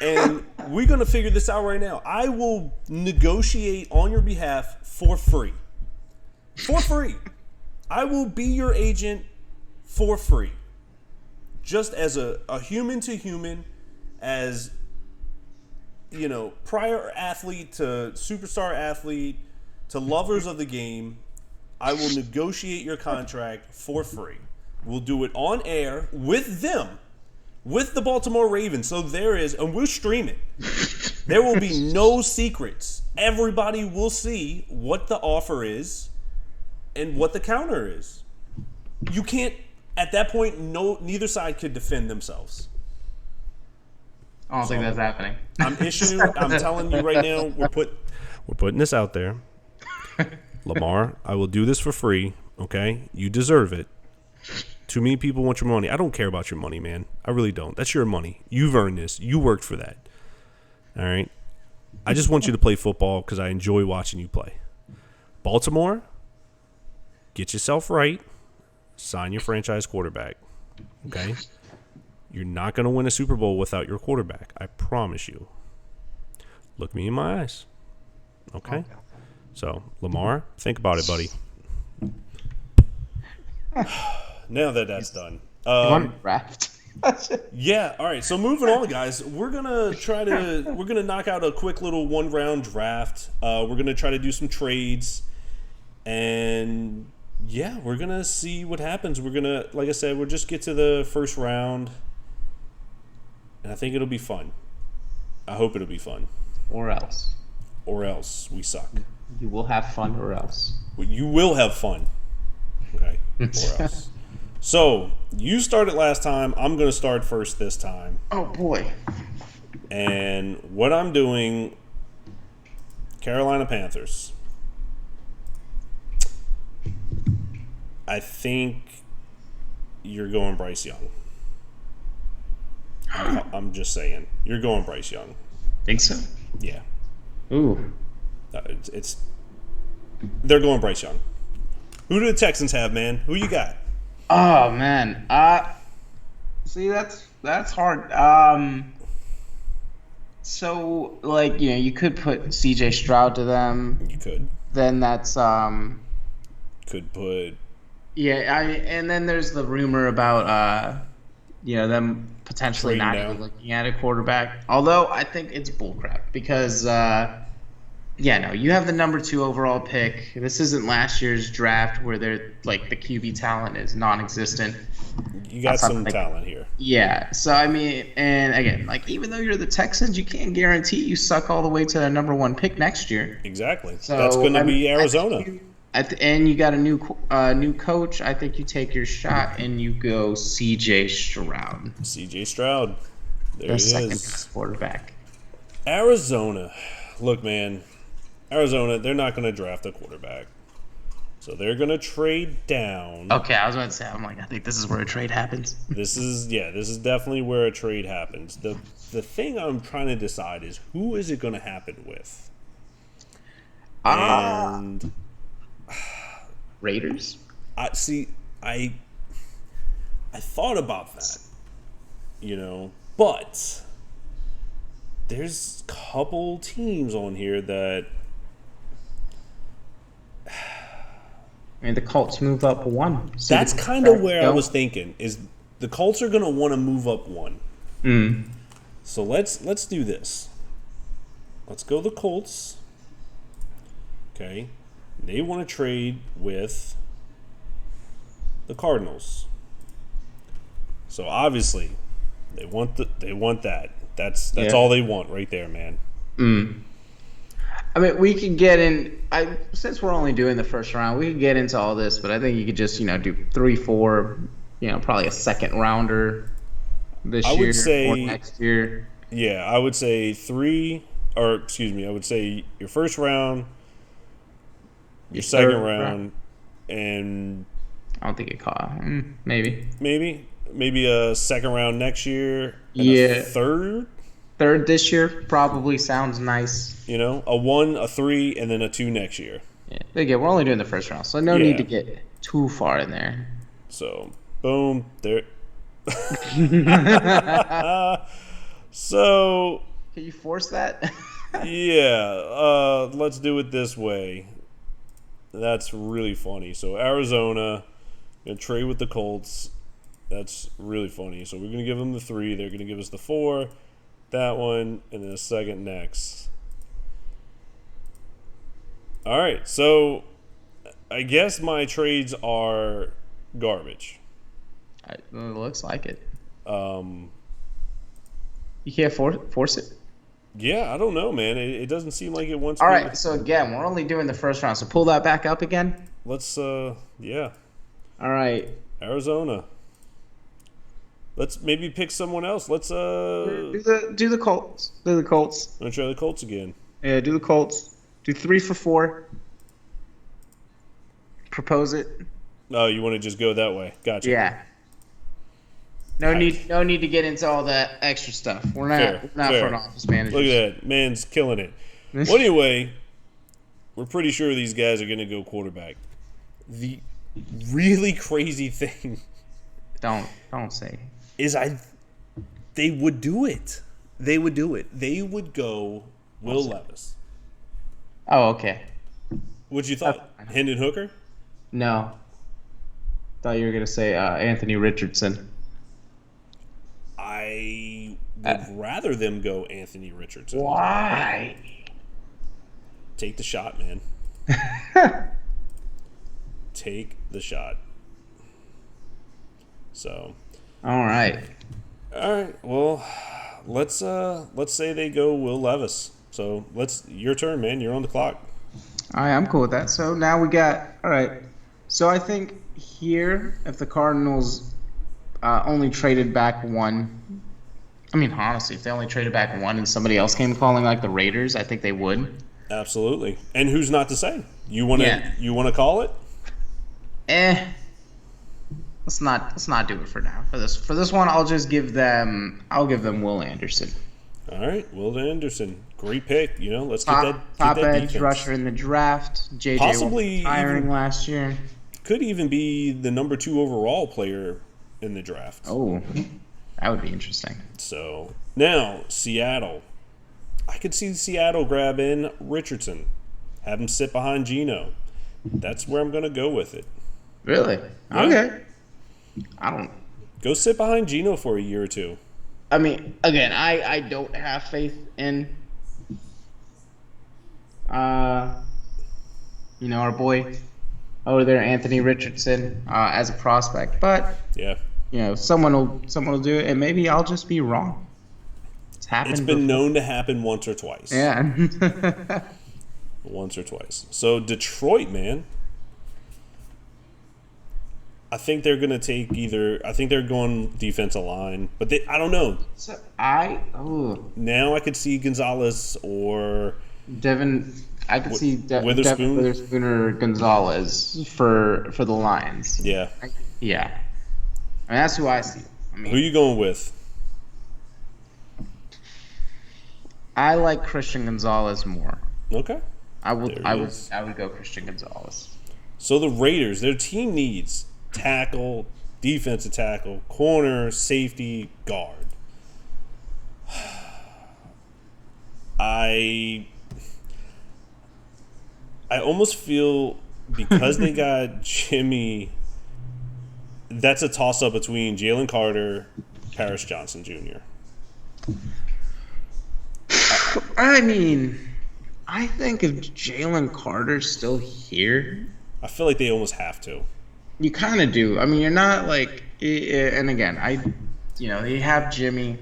And we're going to figure this out right now. I will negotiate on your behalf for free. For free. I will be your agent for free. Just as a human to human, as, prior athlete to superstar athlete to lovers of the game, I will negotiate your contract for free. We'll do it on air with them, with the Baltimore Ravens. So and we'll stream it. There will be no secrets. Everybody will see what the offer is and what the counter is. You can't, at that point, neither side could defend themselves.
I don't think that's happening.
I'm telling you right now, we're putting this out there. Lamar, I will do this for free, okay? You deserve it. Too many people want your money. I don't care about your money, man. I really don't. That's your money. You've earned this. You worked for that. All right? I just want you to play football because I enjoy watching you play. Baltimore, get yourself right. Sign your franchise quarterback. Okay? You're not going to win a Super Bowl without your quarterback. I promise you. Look me in my eyes. Okay? So, Lamar, think about it, buddy. Now that that's done.
Undrafted.
Yeah, all right. So moving on, guys. We're gonna knock out a quick little 1-round draft. We're gonna try to do some trades. And yeah, we're gonna see what happens. We're gonna, like I said, we'll just get to the first round. And I think it'll be fun. I hope it'll be fun.
Or else.
Or else we suck.
You will have fun or else.
You will have fun. Okay. Or else. So, you started last time. I'm going to start first this time.
Oh, boy.
And what I'm doing, Carolina Panthers. I think you're going Bryce Young. I'm just saying. You're going Bryce Young.
Think so?
Yeah.
Ooh.
They're going Bryce Young. Who do the Texans have, man? Who you got?
Oh, man. See, that's hard. So, like, you know, you could put C.J. Stroud to them.
You could.
Then that's
Could put.
Yeah, and then there's the rumor about you know, them potentially not even looking at a quarterback. Although I think it's bullcrap because you have the number 2 overall pick. This isn't last year's draft where they're like the QB talent is non-existent.
You got some talent here.
Yeah. So I mean, and again, like even though you're the Texans, you can't guarantee you suck all the way to the number 1 pick next year.
Exactly. So that's going to be Arizona.
At the end, you got a new coach. I think you take your shot and you go C.J. Stroud.
C.J. Stroud. There he is.
Second quarterback.
Arizona. Look, man. Arizona, they're not going to draft a quarterback. So they're going to trade down.
Okay, I was about to say, I think this is where a trade happens.
This is definitely where a trade happens. The thing I'm trying to decide is who is it going to happen with? And
Raiders?
I thought about that, you know, but there's a couple teams on here that
I mean, the Colts move up 1. So
that's kind of where I was thinking is the Colts are going to want to move up 1. So let's do this. Let's go the Colts. Okay. They want to trade with the Cardinals. So obviously, they want that. That's all they want right there, man.
I mean, we could get in. Since we're only doing the first round, we could get into all this, but I think you could just do 3, 4, probably a second rounder this year or next year.
Yeah, I would say I would say your first round. Your second round, and
I don't think it caught. Maybe
a second round next year. And a third
this year probably sounds nice.
A 1, a 3, and then a 2 next year.
Yeah, again, we're only doing the first round, so no need to get too far in there.
So boom, there. So
can you force that?
Yeah, let's do it this way. That's really funny. So Arizona gonna trade with the Colts. That's really funny. So we're gonna give them the 3. They're gonna give us the 4, that one, and then a second next. All right. So I guess my trades are garbage.
It looks like it. You can't force it.
Yeah, I don't know, man. It doesn't seem like it wants.
All right, so again, we're only doing the first round, so pull that back up again.
Let's, yeah.
All right.
Arizona. Let's maybe pick someone else. Let's
do the Colts. Do the Colts.
I'm gonna try the Colts again.
Yeah, do the Colts. Do 3 for 4. Propose it.
Oh, you want to just go that way? Gotcha.
Yeah. No need to get into all that extra stuff. We're not front office managers.
Look at that. Man's killing it. Well, anyway, we're pretty sure these guys are going to go quarterback. The really crazy thing
Don't say.
is they would do it. They would do it. They would go Will Levis.
Oh, okay.
What you thought? Hendon Hooker?
No. Thought you were gonna say Anthony Richardson.
I would rather them go Anthony Richardson.
Why?
Take the shot, man. Take the shot. So.
All right.
Well, let's say they go Will Levis. So your turn, man. You're on the clock.
All right, I'm cool with that. So now we got. All right. So I think here, if the Cardinals only traded back one. I mean, honestly, if they only traded back one and somebody else came calling like the Raiders, I think they would.
Absolutely. And who's not to say? You want to call it?
Let's not do it for now. For this one, I'll give them Will Anderson.
All right, Will Anderson, great pick. Let's
top
get that
edge
defense.
Rusher in the draft. JJ
Possibly
hiring last year.
Could even be the number 2 overall player in the draft.
Oh, that would be interesting.
So now Seattle, I could see Seattle grab in Richardson, have him sit behind Geno. That's where I'm going to go with it.
Really?
Yeah.
Okay. I don't.
Go sit behind Geno for a year or two.
I mean, again, I don't have faith in, our boy over there, Anthony Richardson, as a prospect. But
yeah,
someone will do it, and maybe I'll just be wrong.
It's been known to happen once or twice.
Yeah.
Once or twice. So Detroit, man. I think they're going to take I think they're going defensive line, but I don't know.
So
now I could see Gonzalez or
Devin. I could see
Witherspoon.
Devin Witherspoon or Gonzalez for the Lions.
Yeah.
Yeah. I mean, that's who I see.
Who are you going with?
I like Christian Gonzalez more.
Okay.
I would go Christian Gonzalez.
So the Raiders, their team needs tackle, defensive tackle, corner, safety, guard. I almost feel because they got Jimmy, that's a toss-up between Jalen Carter, Paris Johnson Jr.
I mean, I think if Jalen Carter's still here,
I feel like they almost have to.
You kind of do. I mean, you're not like, and again, they have Jimmy,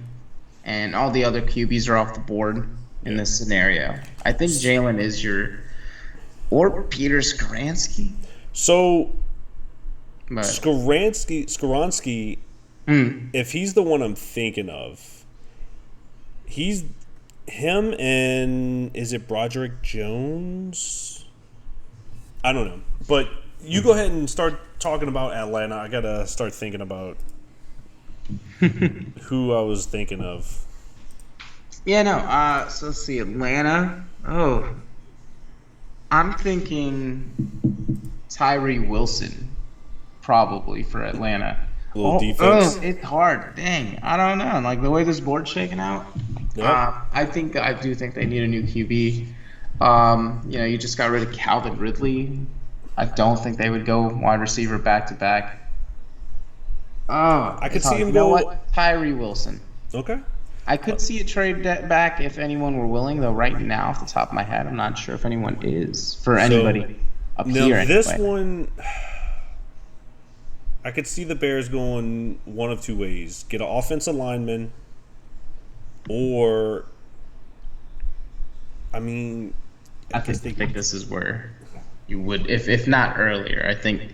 and all the other QBs are off the board in this scenario. I think Jalen is or Peter Skoransky.
So, Skoransky, if he's the one I'm thinking of, he's him and is it Broderick Jones? I don't know, but you go ahead and start talking about Atlanta. I gotta start thinking about who I was thinking of.
Yeah, no. So let's see, Atlanta. Oh, I'm thinking Tyree Wilson, probably for Atlanta.
A little defense.
It's hard. Dang, I don't know. Like the way this board's shaking out.
Yep.
I do think they need a new QB. You just got rid of Calvin Ridley. I don't think they would go wide receiver back to back.
I could see him
go.
go.
Tyree Wilson.
Okay.
I could see a trade back if anyone were willing, though. Right now, off the top of my head, I'm not sure if anyone is for anybody up here.
Now this
anyway.
one, I could see the Bears going one of two ways: get an offensive lineman, or, I mean,
I think this is where you would, if not earlier. I think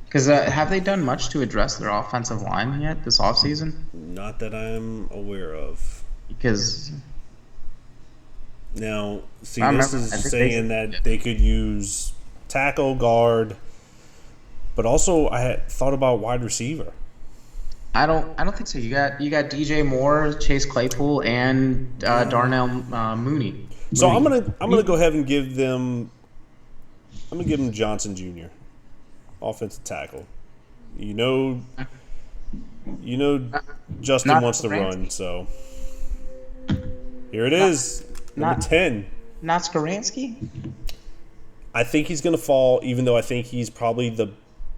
because have they done much to address their offensive line yet this offseason?
Not that I'm aware of.
Because
now, see, this is saying that they could use tackle, guard, but also I had thought about wide receiver.
I don't think so. You got DJ Moore, Chase Claypool, and Darnell Mooney.
So I'm
Mooney.
gonna go ahead and give them. I'm gonna give them Johnson Jr. offensive tackle. You know, Justin
Not
wants to
Stefanski.
run, so here it is, number
Not
10.
not Skowronski?
I think he's gonna fall, even though I think he's probably the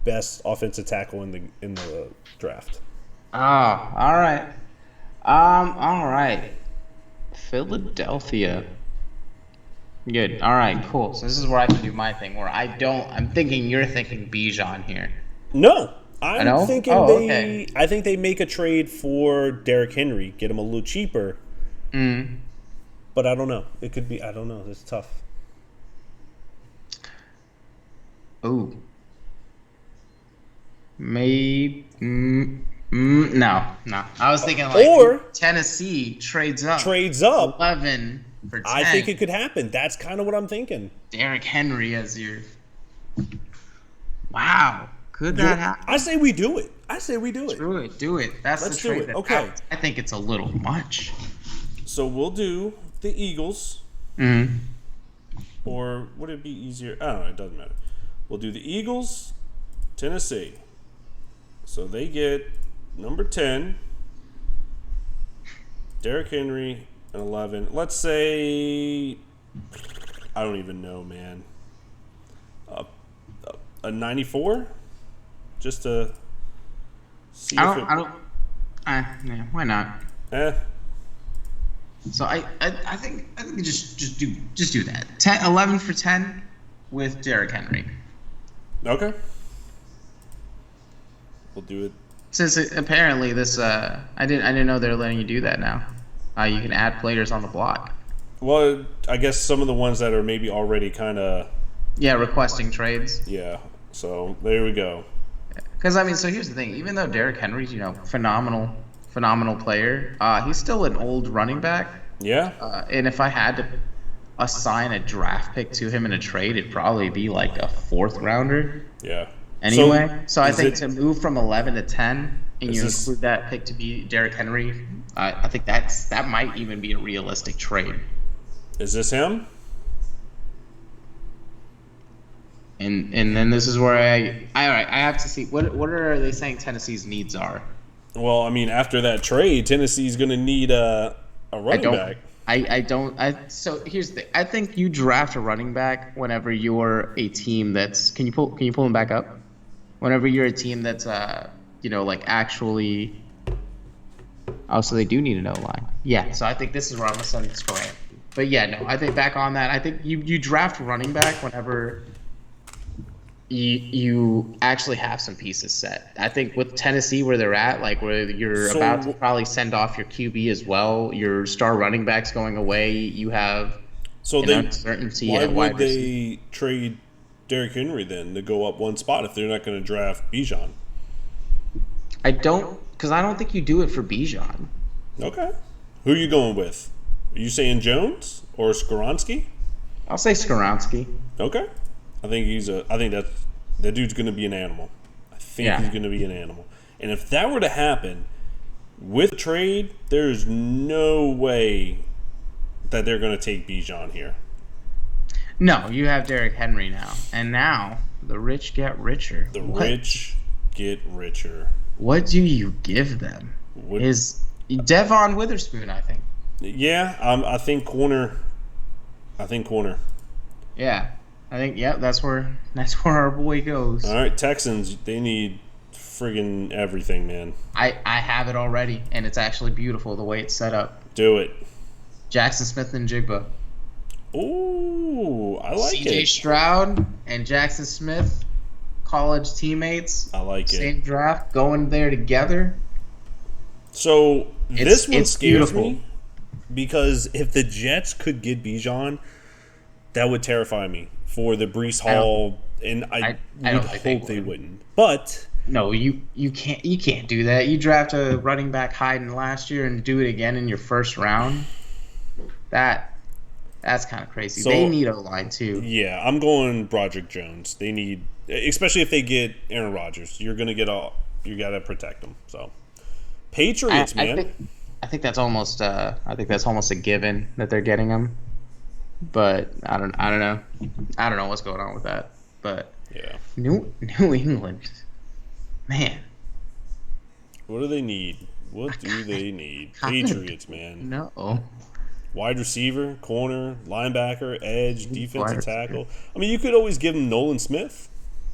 best offensive tackle in the draft.
Oh, all right. All right. Philadelphia. Good. All right, cool. So this is where I can do my thing where I'm thinking you're thinking Bijan here.
No,
I
I'm
know?
thinking
Oh,
they.
okay.
I think they make a trade for Derrick Henry, get him a little cheaper.
Mm.
But I don't know. It could be. I don't know. It's tough.
Ooh. No. I was thinking like
Or
Tennessee trades up
trades up.
11 for 10.
I think it could happen. That's kind of what I'm thinking.
Derrick Henry as your. Wow. Could that happen?
I say we do it.
Do it. That's
Let's
the
do
trade.
it.
that
Okay.
happens. I think it's a little much.
So we'll do the Eagles,
Mm.
or would it be easier? I don't know. It doesn't matter. We'll do the Eagles, Tennessee. So they get number 10, Derrick Henry, and 11. Let's say, I don't even know, man. A 94, just to see
I don't. Yeah, why not?
Eh.
So I think you just do that. 11 for 10 with Derrick Henry.
Okay. We'll do it.
Since apparently this I didn't know they're letting you do that now. You can add players on the block.
Well, I guess some of the ones that are maybe already kind of,
Yeah, requesting trades.
yeah. So there we go.
Because I mean, so here's the thing. Even though Derrick Henry's phenomenal player, he's still an old running back.
Yeah.
And if I had to assign a draft pick to him in a trade, it'd probably be like a 4th rounder.
Yeah.
Anyway, so I
is
think
it-
to move from 11 to 10, and
Is
you
this-
include that pick to be Derrick Henry, I think that might even be a realistic trade.
Is this him?
And then this is where I have to see what are they saying Tennessee's needs are.
Well, I mean, after that trade, Tennessee's going to need a running back.
So here's the thing. I think you draft a running back whenever you're a team that's can you pull him back up? Whenever you're a team that's like actually. Oh, so they do need an O-line. Yeah, so I think this is where I'm gonna send Scram. But yeah, no, I think back on that. I think you draft running back whenever you actually have some pieces set. I think with Tennessee where they're at, like where you're about to probably send off your QB as well, your star running back's going away. You have uncertainty
why
at wide
would
receiver.
they trade Derrick Henry then to go up one spot if they're not going to draft Bijan?
Because I don't think you do it for Bijan.
Okay. Who are you going with? Are you saying Jones or Skowronski?
I'll say Skowronski.
Okay. I think that dude's going to be an animal. I think he's going to be an animal. And if that were to happen with trade, there's no way that they're going to take Bijan here.
No, you have Derrick Henry now. And now the rich get richer.
Rich get richer.
What do you give them? Is Devon Witherspoon, I think.
Yeah, I think corner.
Yeah. I think that's where our boy goes.
All right, Texans, they need friggin' everything, man.
I have it already, and it's actually beautiful the way it's set up.
Do it.
Jackson Smith and Jigba.
Ooh, I like
CJ
it.
Stroud and Jackson Smith, college teammates.
I like it.
Same draft, going there together.
So this one
it's
scares
beautiful.
me because if the Jets could get Bijan, that would terrify me for the Brees Hall, and I
don't
would
think
hope
they
they
would.
wouldn't. But
No, you can't do that. You draft a running back hiding last year and do it again in your first round. That's kind of crazy.
So-
They need O-line too.
yeah, I'm going Broderick Jones. They need, especially if they get Aaron Rodgers. You got to protect them. So Patriots,
I
man.
think that's almost a given that they're getting him. But I don't know. I don't know what's going on with that. But
Yeah.
New England, man.
What do they need? What do they need?
Kinda
Patriots, man.
No.
Wide receiver, corner, linebacker, edge,
Wide
defensive
receiver.
tackle. I mean, you could always give him Nolan Smith.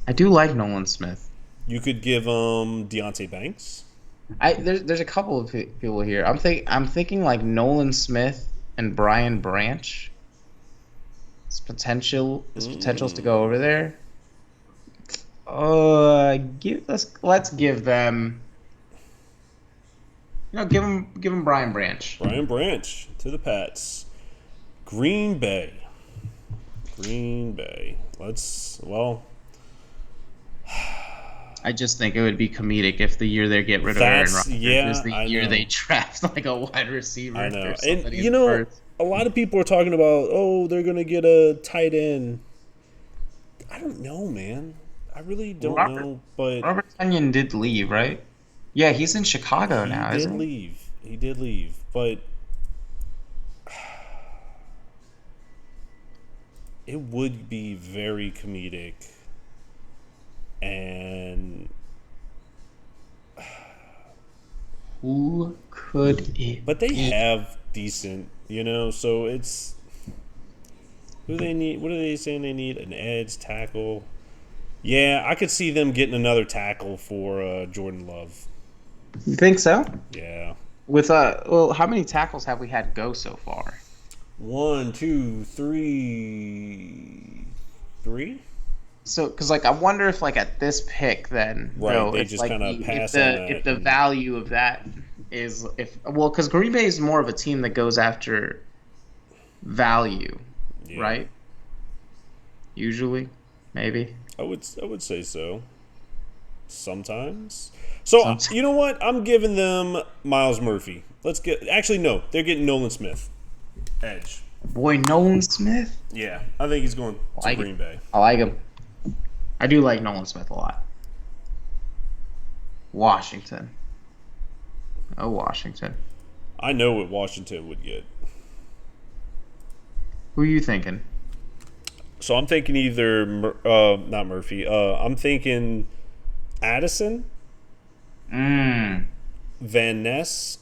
I do like Nolan Smith.
You could give him Deontay Banks.
There's a couple of people here. I'm thinking like Nolan Smith and Brian Branch. His potentials to go over there. Let's give them. Give him Brian Branch.
Brian Branch to the Pats. Green Bay.
I just think it would be comedic if the year they get rid of Aaron Rodgers is the year they draft like a wide receiver.
I know.
Or
And,
somebody in the first.
a lot of people are talking about, they're going to get a tight end. I don't know, man. I really don't know. But
Robert Tonyan did leave, right? Yeah, he's in Chicago now, isn't he?
He did leave. But it would be very comedic. And
who could it
but they
be?
have decent, so it's who they need. What are they saying they need? An edge tackle. Yeah, I could see them getting another tackle for Jordan Love.
You think so?
Yeah.
With how many tackles have we had go so far?
1, 2, 3.
So, because I wonder if at this pick, then
right, they just kind of pass on that.
If the value of that is because Green Bay is more of a team that goes after value, right? Usually, maybe.
I would say so. Sometimes. So you know what? I'm giving them Miles Murphy. Actually no, they're getting Nolan Smith, edge.
Boy, Nolan Smith.
Yeah, I think he's going to Green Bay.
I like him. I do like Nolan Smith a lot. Washington. Oh, Washington.
I know what Washington would get.
Who are you thinking?
So I'm thinking either not Murphy. I'm thinking Addison, Van Ness,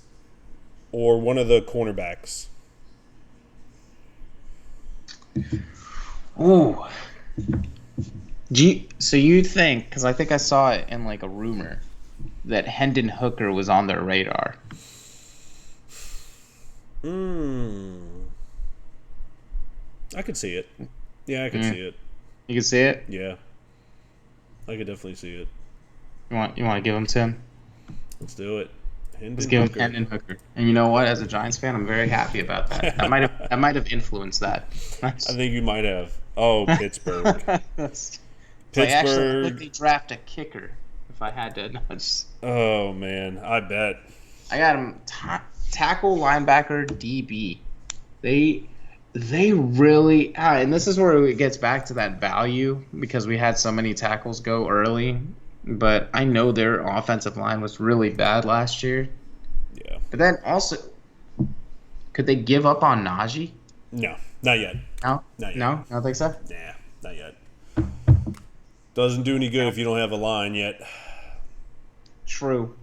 or one of the cornerbacks.
Ooh. So you think, because I think I saw it in a rumor, that Hendon Hooker was on their radar.
I could see it. Yeah, I could see it.
You can see it?
Yeah. I could definitely see it.
You want to give him to him?
Let's do it.
Let's give him Hendon Hooker. And you know what? As a Giants fan, I'm very happy about that. That might have influenced that.
I think you might have. Oh, Pittsburgh.
Pittsburgh. They draft a kicker. If I had to nudge.
Oh man, I bet.
I got him tackle, linebacker, DB. They really, and this is where it gets back to that value because we had so many tackles go early. But I know their offensive line was really bad last year.
Yeah.
But then also, could they give up on Najee?
No, not yet.
No?
Not yet.
No? I don't think so?
Nah, not yet. Doesn't do any good if you don't have a line yet.
True.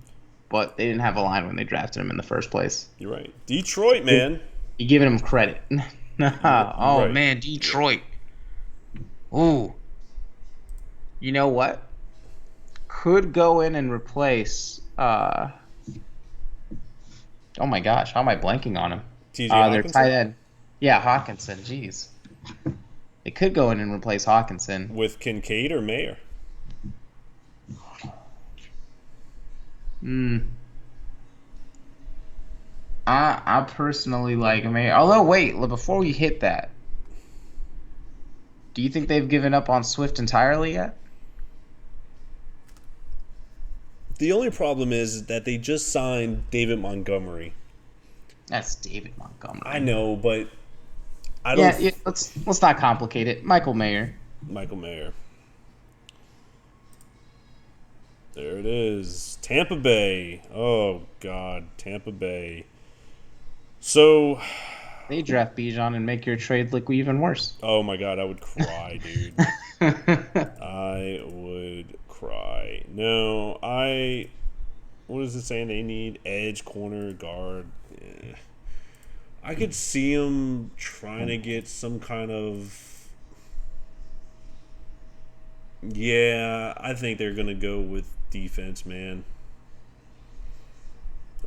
But they didn't have a line when they drafted him in the first place.
You're right. Detroit, man.
You're giving them credit.
Right.
Man, Detroit. Ooh. You know what? Could go in and replace. Oh my gosh, how am I blanking on him? Their tight end. Yeah, Hawkinson. Jeez. They could go in and replace Hawkinson
with Kincaid or Mayer.
I personally like Mayer. Although, wait, before we hit that, do you think they've given up on Swift entirely yet?
The only problem is that they just signed David Montgomery.
That's David Montgomery.
I know, but I don't.
Yeah, let's not complicate it. Michael Mayer.
There it is. Tampa Bay. Oh, God. Tampa Bay. So,
They draft Bijan and make your trade look even worse.
oh, my God. I would cry, dude. I would cry. No, what is it saying? They need edge, corner, guard. I could see them trying to get some kind of. Yeah, I think they're going to go with defense, man.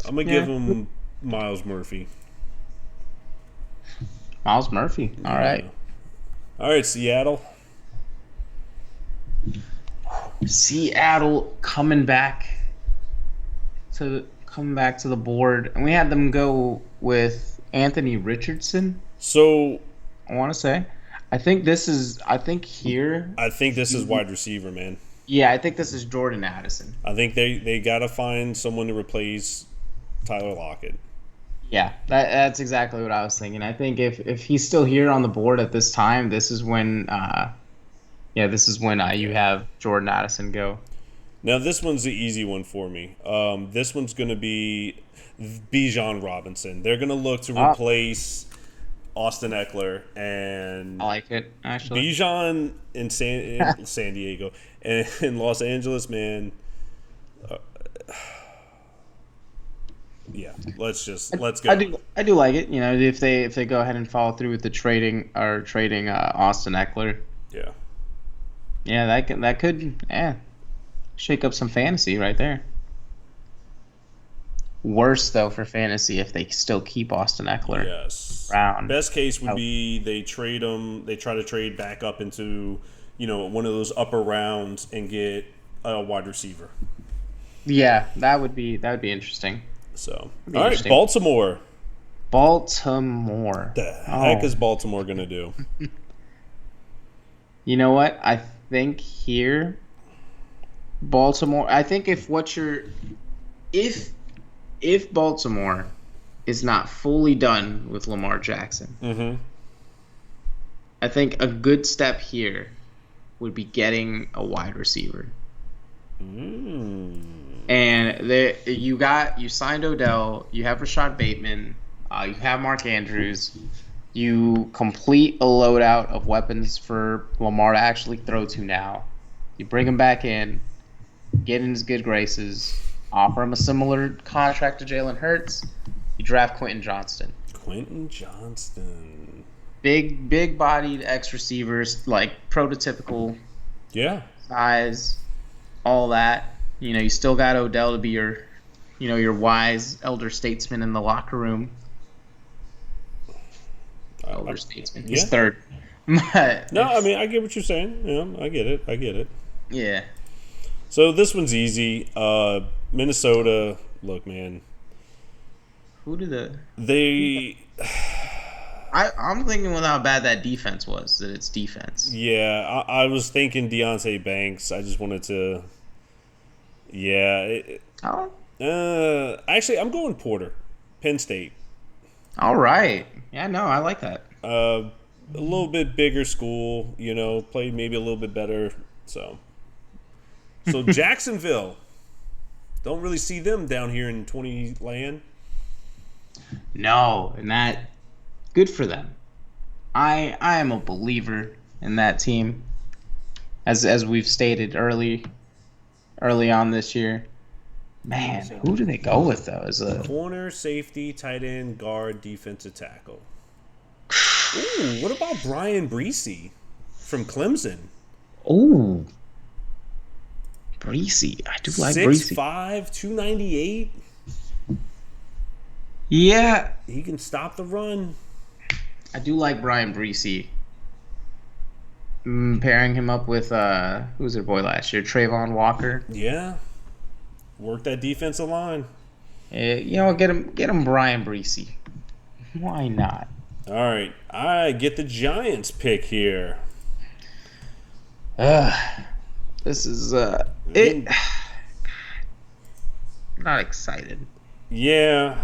I'm going to give them Miles Murphy.
Miles Murphy. All right.
All right, Seattle.
Seattle coming back to the board, and we had them go with Anthony Richardson.
So
I want to say, I think this is
wide receiver, man.
Yeah, I think this is Jordan Addison.
I think they got to find someone to replace Tyler Lockett.
Yeah, that's exactly what I was thinking. I think if he's still here on the board at this time, this is when you have Jordan Addison go.
Now this one's the easy one for me. This one's going to be Bijan Robinson. They're going to look to replace Austin Eckler, and
I like it actually.
Bijan in San Diego and in Los Angeles, man. Yeah, let's go.
I do like it. You know, if they go ahead and follow through with the trading Austin Eckler.
Yeah.
Yeah, that could shake up some fantasy right there. Worse though for fantasy if they still keep Austin Eckler.
Yes.
Around.
Best case would be they trade him. They try to trade back up into one of those upper rounds and get a wide receiver.
Yeah, that would be interesting.
So, all right, Baltimore. The heck is Baltimore going to do?
You know what? I think here, Baltimore. I think if Baltimore is not fully done with Lamar Jackson, I think a good step here would be getting a wide receiver. And you signed Odell, you have Rashad Bateman, you have Mark Andrews, you complete a loadout of weapons for Lamar to actually throw to now. You bring him back in, get in his good graces, offer him a similar contract to Jalen Hurts, you draft Quentin Johnston. Big bodied X receivers, like prototypical size, all that. You know, you still got Odell to be your wise elder statesman in the locker room. Elder statesman. He's third.
No, I mean, I get what you're saying. Yeah, I get it.
Yeah.
So this one's easy. Minnesota, look, man.
I'm thinking with how bad that defense was, that it's defense.
Yeah, I was thinking Deonte Banks. I just wanted to... Yeah. Actually, I'm going Porter. Penn State.
All right. Yeah, no, I like that.
A little bit bigger school, played maybe a little bit better. So Jacksonville. Don't really see them down here in 20 land.
No, and that good for them. I am a believer in that team. As we've stated early on this year. Man, who do they go with though? As a
corner, safety, tight end, guard, defensive tackle. Ooh, what about Brian Breesy from Clemson?
Ooh. Breesy. I do like Breesy.
6'5", 298.
Yeah.
He can stop the run.
I do like Brian Breesy. Pairing him up with who was their boy last year? Trayvon Walker.
Yeah. Work that defensive line.
Get him Brian Breesy. Why not?
All right. I get the Giants pick here.
This is it. Not excited.
Yeah.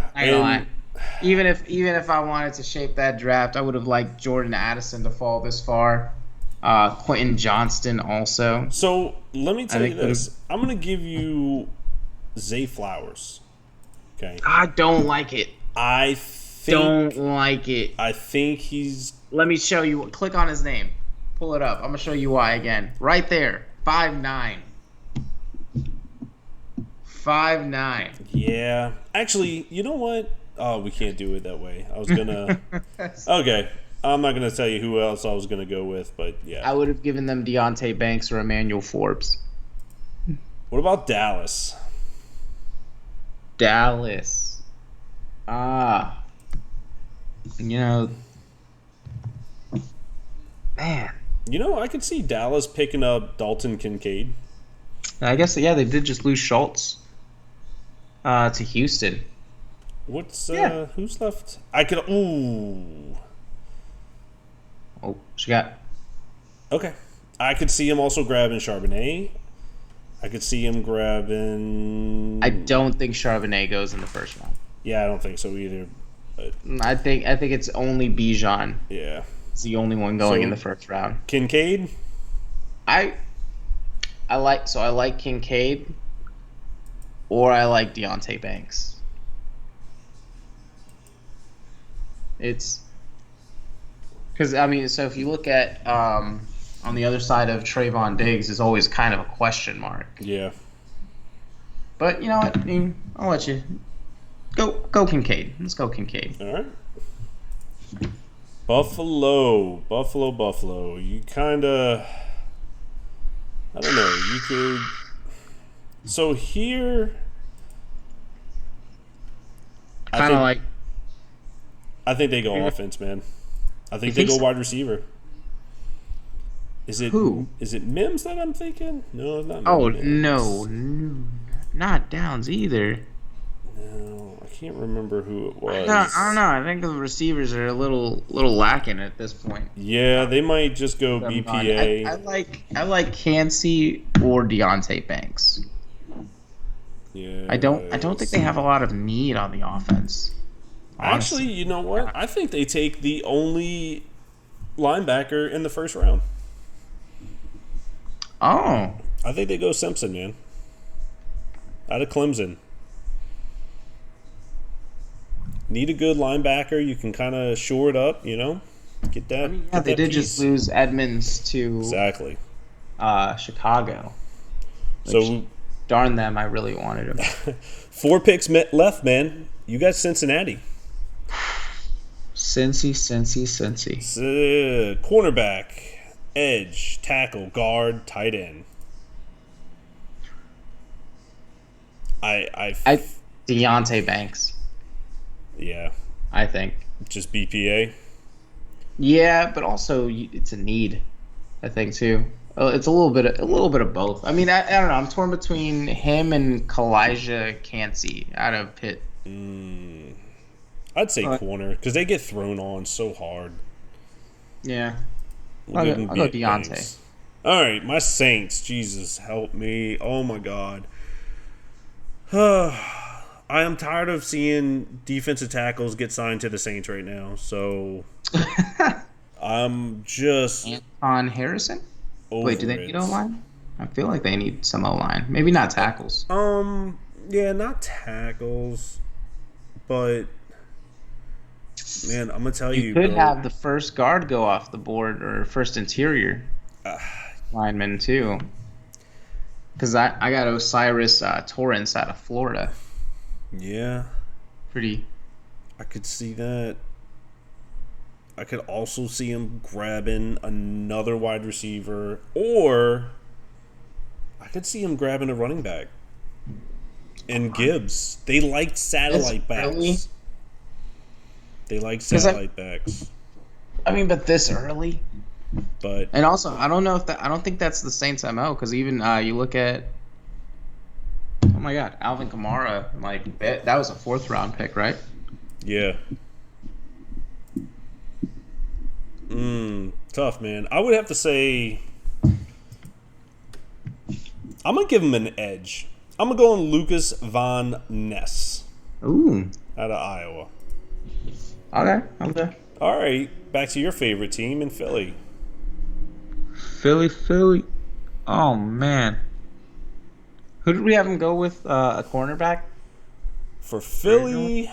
Even if I wanted to shape that draft, I would have liked Jordan Addison to fall this far. Quentin Johnston also.
So let me
I
tell you
think
this. I'm gonna give you Zay Flowers. Okay.
I don't like it.
I
Don't
think
like it.
I think he's
Let me show you. Click on his name. Pull it up. I'm gonna show you why again. Right there. 5'9". 5'9".
yeah. Actually, you know what? Oh, we can't do it that way. I was gonna Okay. I'm not gonna tell you who else I was gonna go with, but yeah.
I would have given them Deontay Banks or Emmanuel Forbes.
What about Dallas?
Dallas. Ah. You know, man.
You know, I could see Dallas picking up Dalton Kincaid.
I guess, yeah, they did just lose Schultz to Houston.
What's
Yeah.
who's left? I could ooh.
Oh, she got.
Okay. I could see him also grabbing Charbonnet. I could see him grabbing.
I don't think Charbonnet goes in the first round.
Yeah, I don't think so either. But
I think it's only Bijan.
yeah.
It's the only one going
So-
in the first round.
Kincaid?
I like Kincaid, or I like Deontay Banks. It's because so if you look at on the other side of Trayvon Diggs is always kind of a question mark.
Yeah.
But you know what? I'll let you go Kincaid. Let's go Kincaid.
All right. Buffalo. You kind of, I don't know. You could. So here,
Kind of like
I think they go offense, man. I think
You
they
think
go
so?
wide receiver. Is it
Who?
Is it Mims that I'm thinking? No, not Mims.
oh no, not Downs either.
No, I can't remember who it was.
No, I don't know. I think the receivers are a little lacking at this point.
Yeah, they might just go BPA.
I like Cansey or Deontay Banks.
Yeah.
I don't think they have a lot of need on the offense.
Actually, you know what? I think they take the only linebacker in the first round.
Oh,
I think they go Simpson, man. Out of Clemson. Need a good linebacker. You can kind of shore it up, you know? Get that.
yeah,
get
they
that
did
piece.
just lose Edmonds to
Exactly.
Chicago.
So,
Darn them, I really wanted him.
4 picks left, man. You got Cincinnati.
Cincy.
Cornerback, edge, tackle, guard, tight end. I
Deontay Banks,
yeah,
I think.
just BPA.
Yeah, but also it's a need, I think too. It's a little bit of both. I mean, I don't know. I'm torn between him and Kalijah Cansey out of Pitt.
I'd say corner because they get thrown on so hard.
Yeah,
We'll
I'll
give
go
them beat
Deontay.
Banks. All right, my Saints. Jesus, help me. Oh my God. I am tired of seeing defensive tackles get signed to the Saints right now. So I'm just
Anton Harrison.
over
Wait, do they
it.
need O-line? I feel like they need some O-line. Maybe not tackles.
Yeah, not tackles, but man, I'm gonna tell you,
You could
bro.
have the first guard go off the board or first interior lineman too. Because I got Osiris Torrance out of Florida.
Yeah,
Pretty.
I could see that. I could also see him grabbing another wide receiver, or I could see him grabbing a running back. And Gibbs. They like satellite backs.
Really?
They like satellite backs.
I mean, but this early.
But
And also, I don't know if I don't think that's the Saints' MO. Because even you look at, oh my God, Alvin Kamara. Like that was a 4th round pick, right?
yeah. Tough, man. I would have to say I'm going to give him an edge. I'm going to go on Lucas Von Ness
Ooh.
out of Iowa.
Okay.
All right, back to your favorite team in Philly.
Philly. Oh man, who did we have him go with? A cornerback
For
originally?
Philly,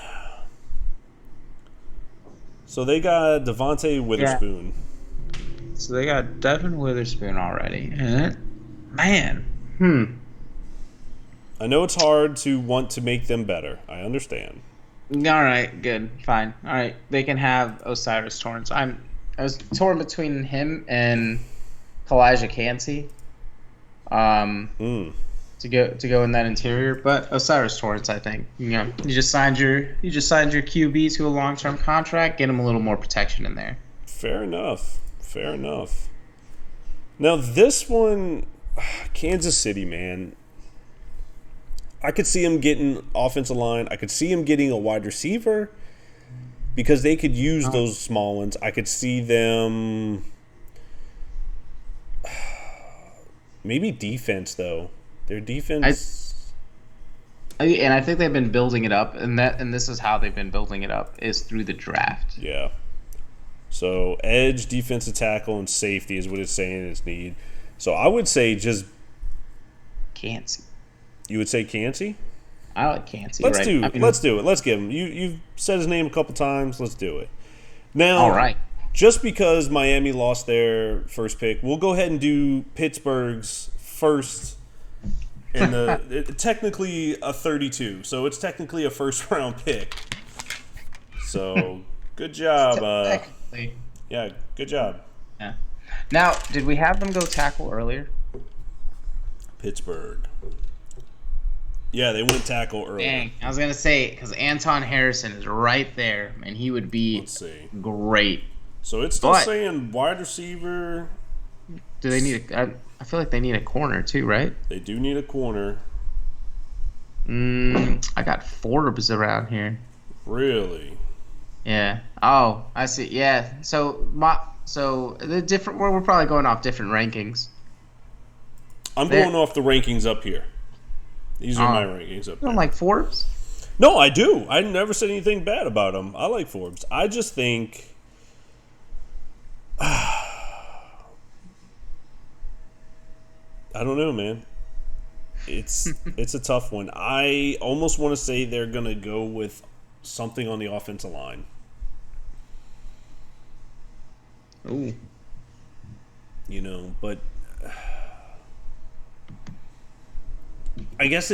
so they got Devontae
Yeah.
Witherspoon.
So they got Devin Witherspoon already, man.
I know it's hard to want to make them better. I understand.
All right, good, fine. All right, they can have Osiris Torrance. I was torn between him and Kalijah Cansey, um,
Mm.
to go in that interior, but Osiris Torrance, I think. You just signed your QB to a long term contract. Get him a little more protection in there.
Fair enough. Fair enough. Now this one, Kansas City, man. I could see him getting offensive line. I could see him getting a wide receiver because they could use those small ones. I could see them. Maybe defense though. Their defense.
And I think they've been building it up, and this is how they've been building it up is through the draft.
Yeah. So edge, defensive tackle, and safety is what it's saying is need. So I would say just.
Cansey.
You would say Cansey?
I like Cansey.
Let's
right?
do.
I mean,
Let's do it. Let's give him. You've said his name a couple times. Let's do it. Now,
all right.
just because Miami lost their first pick, we'll go ahead and do Pittsburgh's first in technically a 32. So it's technically a first round pick. So good job.
Technically.
Yeah, good job.
Yeah. Now, did we have them go tackle earlier?
Pittsburgh. Yeah, they went tackle early.
Dang, I was gonna say because Anton Harrison is right there, and he would be
Let's see.
great.
So it's still saying wide receiver.
Do they need I feel like they need a corner too, right?
They do need a corner.
I got Forbes around here.
Really?
Yeah. Oh, I see. Yeah. So the different. We're probably going off different rankings.
I'm going off the rankings up here. These are my rankings up
You don't
here.
like Forbes?
No, I do. I never said anything bad about him. I like Forbes. I just think. I don't know, man. It's a tough one. I almost want to say they're going to go with something on the offensive line.
Ooh.
You know, but I guess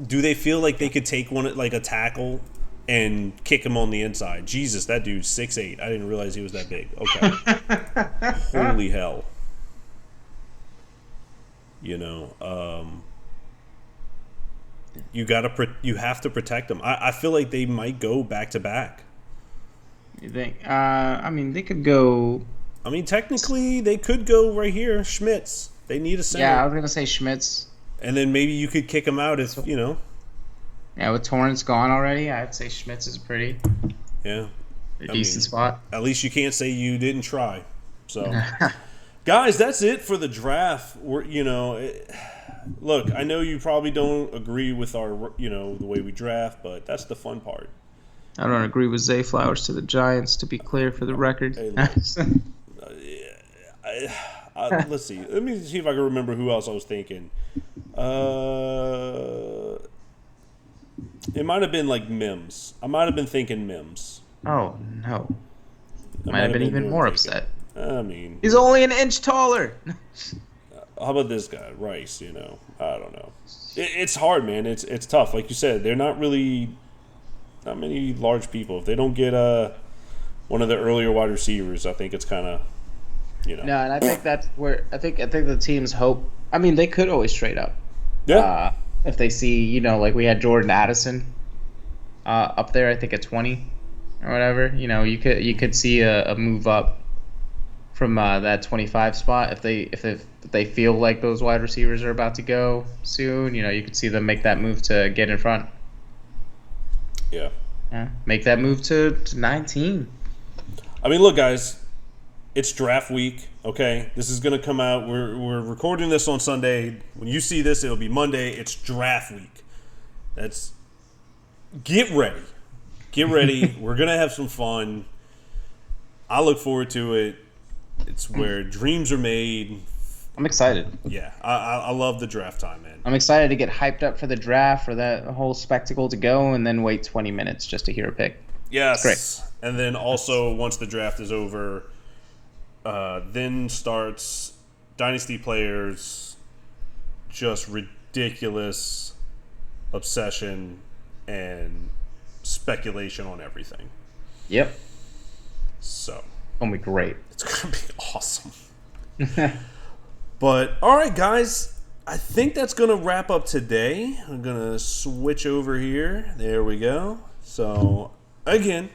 do they feel like they could take one like a tackle and kick him on the inside? Jesus, that dude's 6'8". I didn't realize he was that big. Okay. Holy hell. You know, you have to protect them. I feel like they might go back to back.
You think? I mean, they could go.
I mean, technically, they could go right here. Schmitz. They need a center.
Yeah, I was gonna say Schmitz.
And then maybe you could kick him out if you know.
Yeah, with Torrance gone already, I'd say Schmitz is pretty.
Yeah.
A decent spot.
At least you can't say you didn't try. So, guys, that's it for the draft. Look, I know you probably don't agree with our, the way we draft, but that's the fun part.
I don't agree with Zay Flowers to the Giants, to be clear for the record.
Hey, let's see. Let me see if I can remember who else I was thinking. It might have been like Mims. I might have been thinking Mims.
Oh, no. Might have been even more upset.
I mean,
he's only an inch taller.
How about this guy, Rice? I don't know. It's hard, man. It's tough. Like you said, they're not many large people. If they don't get one of the earlier wide receivers, I think it's kind of,
No, and I think that's where I think the teams hope. I mean, they could always trade up.
Yeah.
If they see, like we had Jordan Addison up there, I think at 20 or whatever. You could see a move up from that 25 spot if they feel like those wide receivers are about to go soon. You could see them make that move to get in front.
Yeah.
Make that move to 19.
I mean, look, guys, it's draft week. Okay, this is gonna come out. We're recording this on Sunday. When you see this, it'll be Monday. It's draft week. Get ready. Get ready. We're gonna have some fun. I look forward to it. It's where dreams are made.
I'm excited.
Yeah, I love the draft time, man.
I'm excited to get hyped up for the draft, for that whole spectacle to go, and then wait 20 minutes just to hear a pick.
Yes.
It's great.
And then also, once the draft is over, then starts Dynasty players, just ridiculous obsession and speculation on everything.
Yep.
So.
It's going to be great.
It's going to be awesome. But, all right, guys. I think that's going to wrap up today. I'm going to switch over here. There we go. So, again,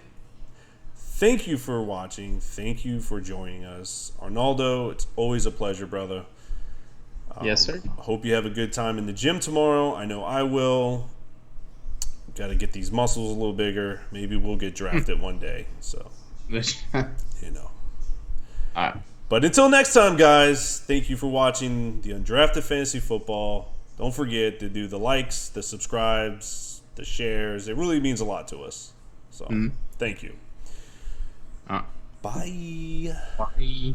thank you for watching. Thank you for joining us. Arnaldo, it's always a pleasure, brother.
Yes, sir.
I hope you have a good time in the gym tomorrow. I know I will. Got to get these muscles a little bigger. Maybe we'll get drafted one day. So, you know.
All right.
But until next time, guys, thank you for watching the Undrafted Fantasy Football. Don't forget to do the likes, the subscribes, the shares. It really means a lot to us. So, thank you.
Bye.
Bye.
Bye.